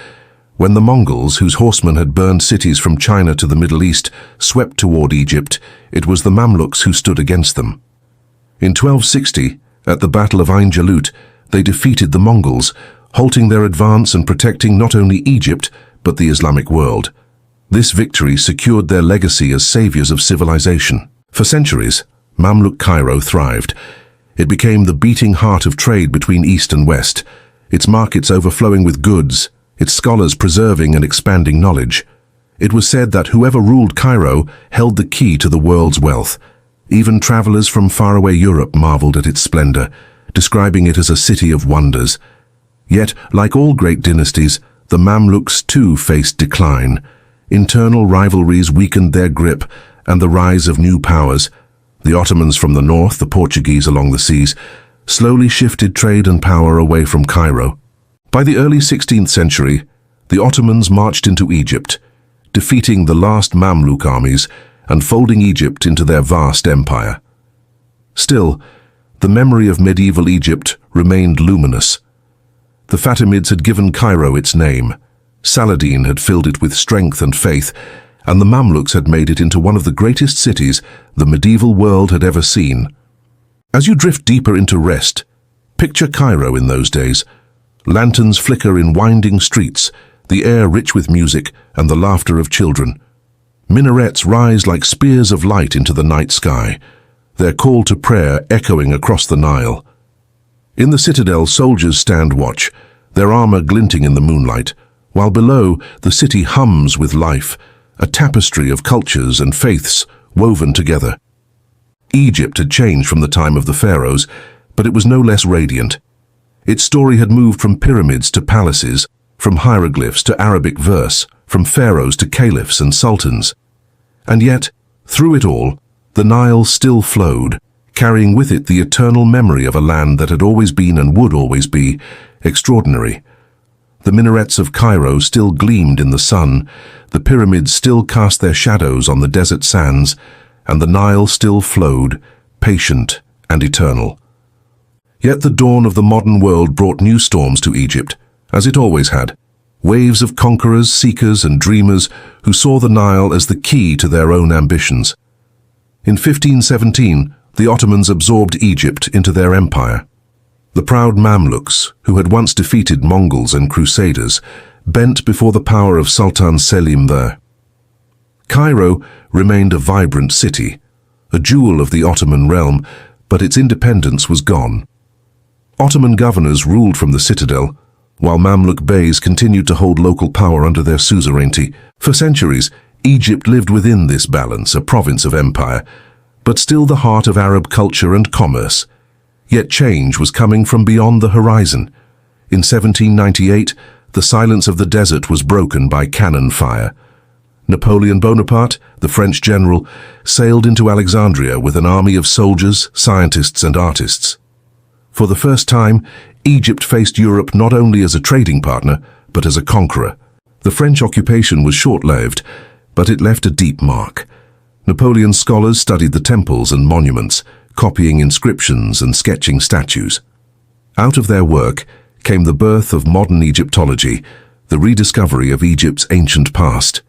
When the Mongols, whose horsemen had burned cities from China to the Middle East, swept toward Egypt, it was the Mamluks who stood against them. In 1260, at the Battle of Ain Jalut, they defeated the Mongols, halting their advance and protecting not only Egypt, but the Islamic world. This victory secured their legacy as saviors of civilization. For centuries, Mamluk Cairo thrived. It became the beating heart of trade between East and West, its markets overflowing with goods, its scholars preserving and expanding knowledge. It was said that whoever ruled Cairo held the key to the world's wealth. Even travelers from faraway Europe marveled at its splendor, describing it as a city of wonders. Yet, like all great dynasties, the Mamluks too faced decline. Internal rivalries weakened their grip, and the rise of new powers, The Ottomans from the north, the Portuguese along the seas, slowly shifted trade and power away from Cairo. By the early 16th century, the Ottomans marched into Egypt, defeating the last Mamluk armies and folding Egypt into their vast empire. Still, the memory of medieval Egypt remained luminous. The Fatimids had given Cairo its name, Saladin had filled it with strength and faith, and the Mamluks had made it into one of the greatest cities the medieval world had ever seen. As you drift deeper into rest, picture Cairo in those days. Lanterns flicker in winding streets, the air rich with music and the laughter of children. Minarets rise like spears of light into the night sky, their call to prayer echoing across the Nile. In the citadel, soldiers stand watch, their armor glinting in the moonlight, while below the city hums with life, a tapestry of cultures and faiths woven together. Egypt had changed from the time of the pharaohs, but it was no less radiant. Its story had moved from pyramids to palaces, from hieroglyphs to Arabic verse, from pharaohs to caliphs and sultans. And yet, through it all, the Nile still flowed, carrying with it the eternal memory of a land that had always been and would always be extraordinary. The minarets of Cairo still gleamed in the sun, the pyramids still cast their shadows on the desert sands, and the Nile still flowed, patient and eternal. Yet the dawn of the modern world brought new storms to Egypt, as it always had. Waves of conquerors, seekers and dreamers who saw the Nile as the key to their own ambitions. In 1517, the Ottomans absorbed Egypt into their empire. The proud Mamluks, who had once defeated Mongols and Crusaders, bent before the power of Sultan Selim there. Cairo remained a vibrant city, a jewel of the Ottoman realm, but its independence was gone. Ottoman governors ruled from the citadel, while Mamluk beys continued to hold local power under their suzerainty. For centuries, Egypt lived within this balance, a province of empire, but still the heart of Arab culture and commerce. Yet change was coming from beyond the horizon. In 1798, the silence of the desert was broken by cannon fire. Napoleon Bonaparte, the French general, sailed into Alexandria with an army of soldiers, scientists and artists. For the first time, Egypt faced Europe not only as a trading partner, but as a conqueror. The French occupation was short-lived, but it left a deep mark. Napoleon's scholars studied the temples and monuments, copying inscriptions and sketching statues. Out of their work came the birth of modern Egyptology, the rediscovery of Egypt's ancient past.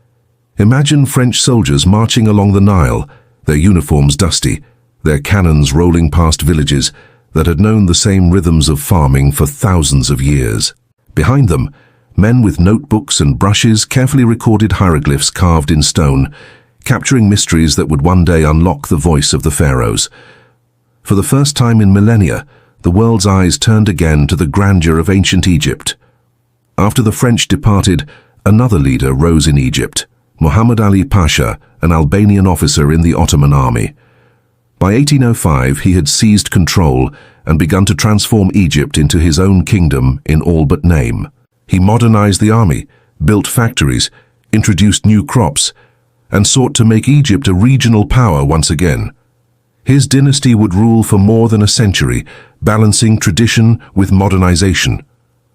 Imagine French soldiers marching along the Nile, their uniforms dusty, their cannons rolling past villages that had known the same rhythms of farming for thousands of years. Behind them, men with notebooks and brushes carefully recorded hieroglyphs carved in stone, capturing mysteries that would one day unlock the voice of the pharaohs. For the first time in millennia, the world's eyes turned again to the grandeur of ancient Egypt. After the French departed, another leader rose in Egypt, Muhammad Ali Pasha, an Albanian officer in the Ottoman army. By 1805, he had seized control and begun to transform Egypt into his own kingdom in all but name. He modernized the army, built factories, introduced new crops, and sought to make Egypt a regional power once again. His dynasty would rule for more than a century, balancing tradition with modernization,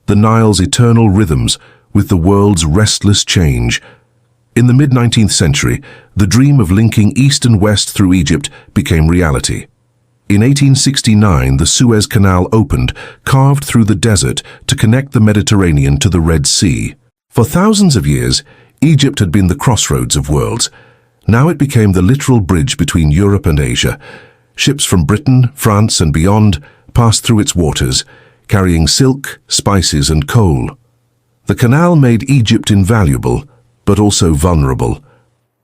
the Nile's eternal rhythms with the world's restless change. In the mid-19th century, the dream of linking east and west through Egypt became reality. In 1869, the Suez Canal opened, carved through the desert to connect the Mediterranean to the Red Sea. For thousands of years, Egypt had been the crossroads of worlds. Now it became the literal bridge between Europe and Asia. Ships from Britain, France and beyond passed through its waters, carrying silk, spices and coal. The canal made Egypt invaluable, but also vulnerable.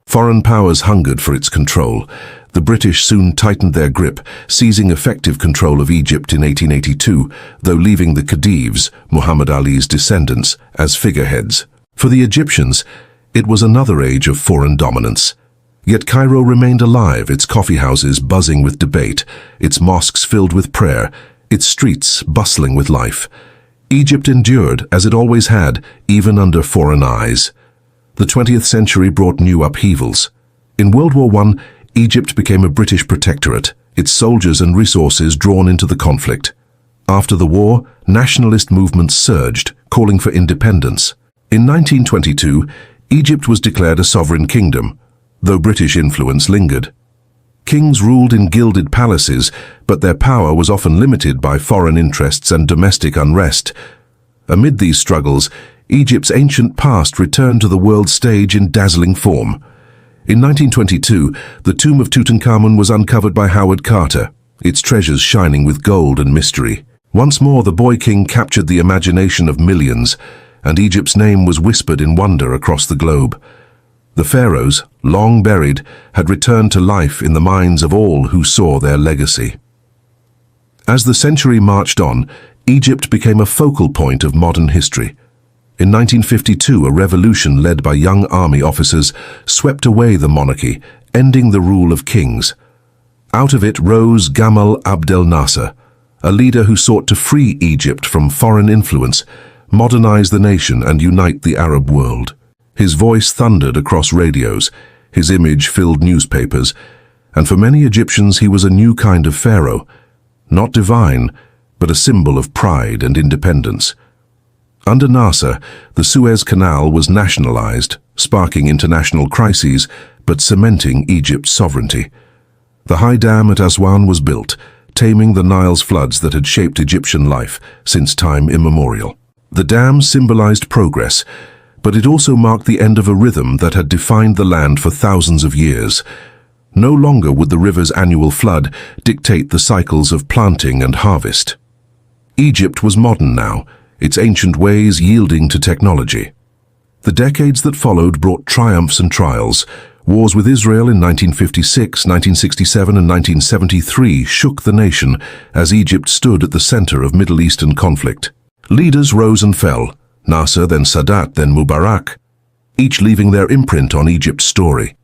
Foreign powers hungered for its control. The British soon tightened their grip, seizing effective control of Egypt in 1882, though leaving the Khedives, Muhammad Ali's descendants, as figureheads. For the Egyptians, it was another age of foreign dominance. Yet Cairo remained alive, its coffeehouses buzzing with debate, its mosques filled with prayer, its streets bustling with life. Egypt endured, as it always had, even under foreign eyes. The 20th century brought new upheavals. In World War I, Egypt became a British protectorate, its soldiers and resources drawn into the conflict. After the war, nationalist movements surged, calling for independence. In 1922, Egypt was declared a sovereign kingdom, though British influence lingered. Kings ruled in gilded palaces, but their power was often limited by foreign interests and domestic unrest. Amid these struggles, Egypt's ancient past returned to the world stage in dazzling form. In 1922, the tomb of Tutankhamun was uncovered by Howard Carter, its treasures shining with gold and mystery. Once more, the boy king captured the imagination of millions, and Egypt's name was whispered in wonder across the globe. The pharaohs, long buried, had returned to life in the minds of all who saw their legacy. As the century marched on, Egypt became a focal point of modern history. In 1952, a revolution led by young army officers swept away the monarchy, ending the rule of kings. Out of it rose Gamal Abdel Nasser, a leader who sought to free Egypt from foreign influence, modernize the nation and unite the Arab world. His voice thundered across radios, his image filled newspapers, and for many Egyptians he was a new kind of pharaoh, not divine, but a symbol of pride and independence. Under Nasser, the Suez Canal was nationalized, sparking international crises, but cementing Egypt's sovereignty. The high dam at Aswan was built, taming the Nile's floods that had shaped Egyptian life since time immemorial. The dam symbolized progress, but it also marked the end of a rhythm that had defined the land for thousands of years. No longer would the river's annual flood dictate the cycles of planting and harvest. Egypt was modern now, its ancient ways yielding to technology. The decades that followed brought triumphs and trials. Wars with Israel in 1956, 1967 and 1973 shook the nation as Egypt stood at the center of Middle Eastern conflict. Leaders rose and fell, Nasser, then Sadat, then Mubarak, each leaving their imprint on Egypt's story.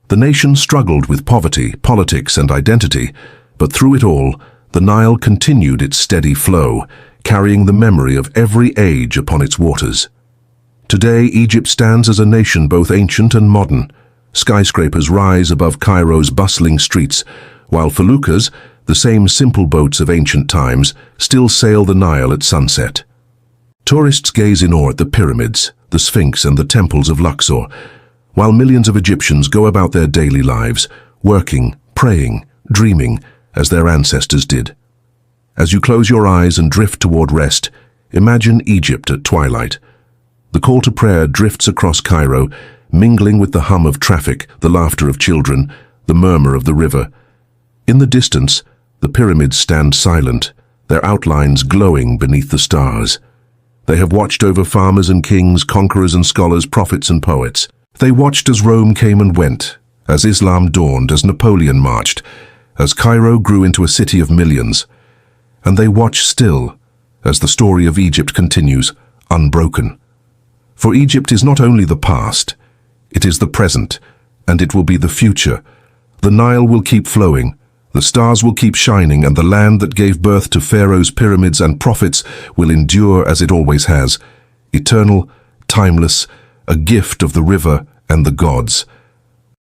The nation struggled with poverty, politics and identity, but through it all, the Nile continued its steady flow, carrying the memory of every age upon its waters. Today, Egypt stands as a nation both ancient and modern. Skyscrapers rise above Cairo's bustling streets, while feluccas, the same simple boats of ancient times, still sail the Nile at sunset. Tourists gaze in awe at the pyramids, the Sphinx and the temples of Luxor, while millions of Egyptians go about their daily lives, working, praying, dreaming, as their ancestors did. As you close your eyes and drift toward rest, imagine Egypt at twilight. The call to prayer drifts across Cairo, mingling with the hum of traffic, the laughter of children, the murmur of the river. In the distance, the pyramids stand silent, their outlines glowing beneath the stars. They have watched over farmers and kings, conquerors and scholars, prophets and poets. They watched as Rome came and went, as Islam dawned, as Napoleon marched, as Cairo grew into a city of millions. And they watch still, as the story of Egypt continues, unbroken. For Egypt is not only the past, it is the present, and it will be the future. The Nile will keep flowing, the stars will keep shining, and the land that gave birth to pharaohs, pyramids, and prophets will endure as it always has, eternal, timeless, a gift of the river and the gods.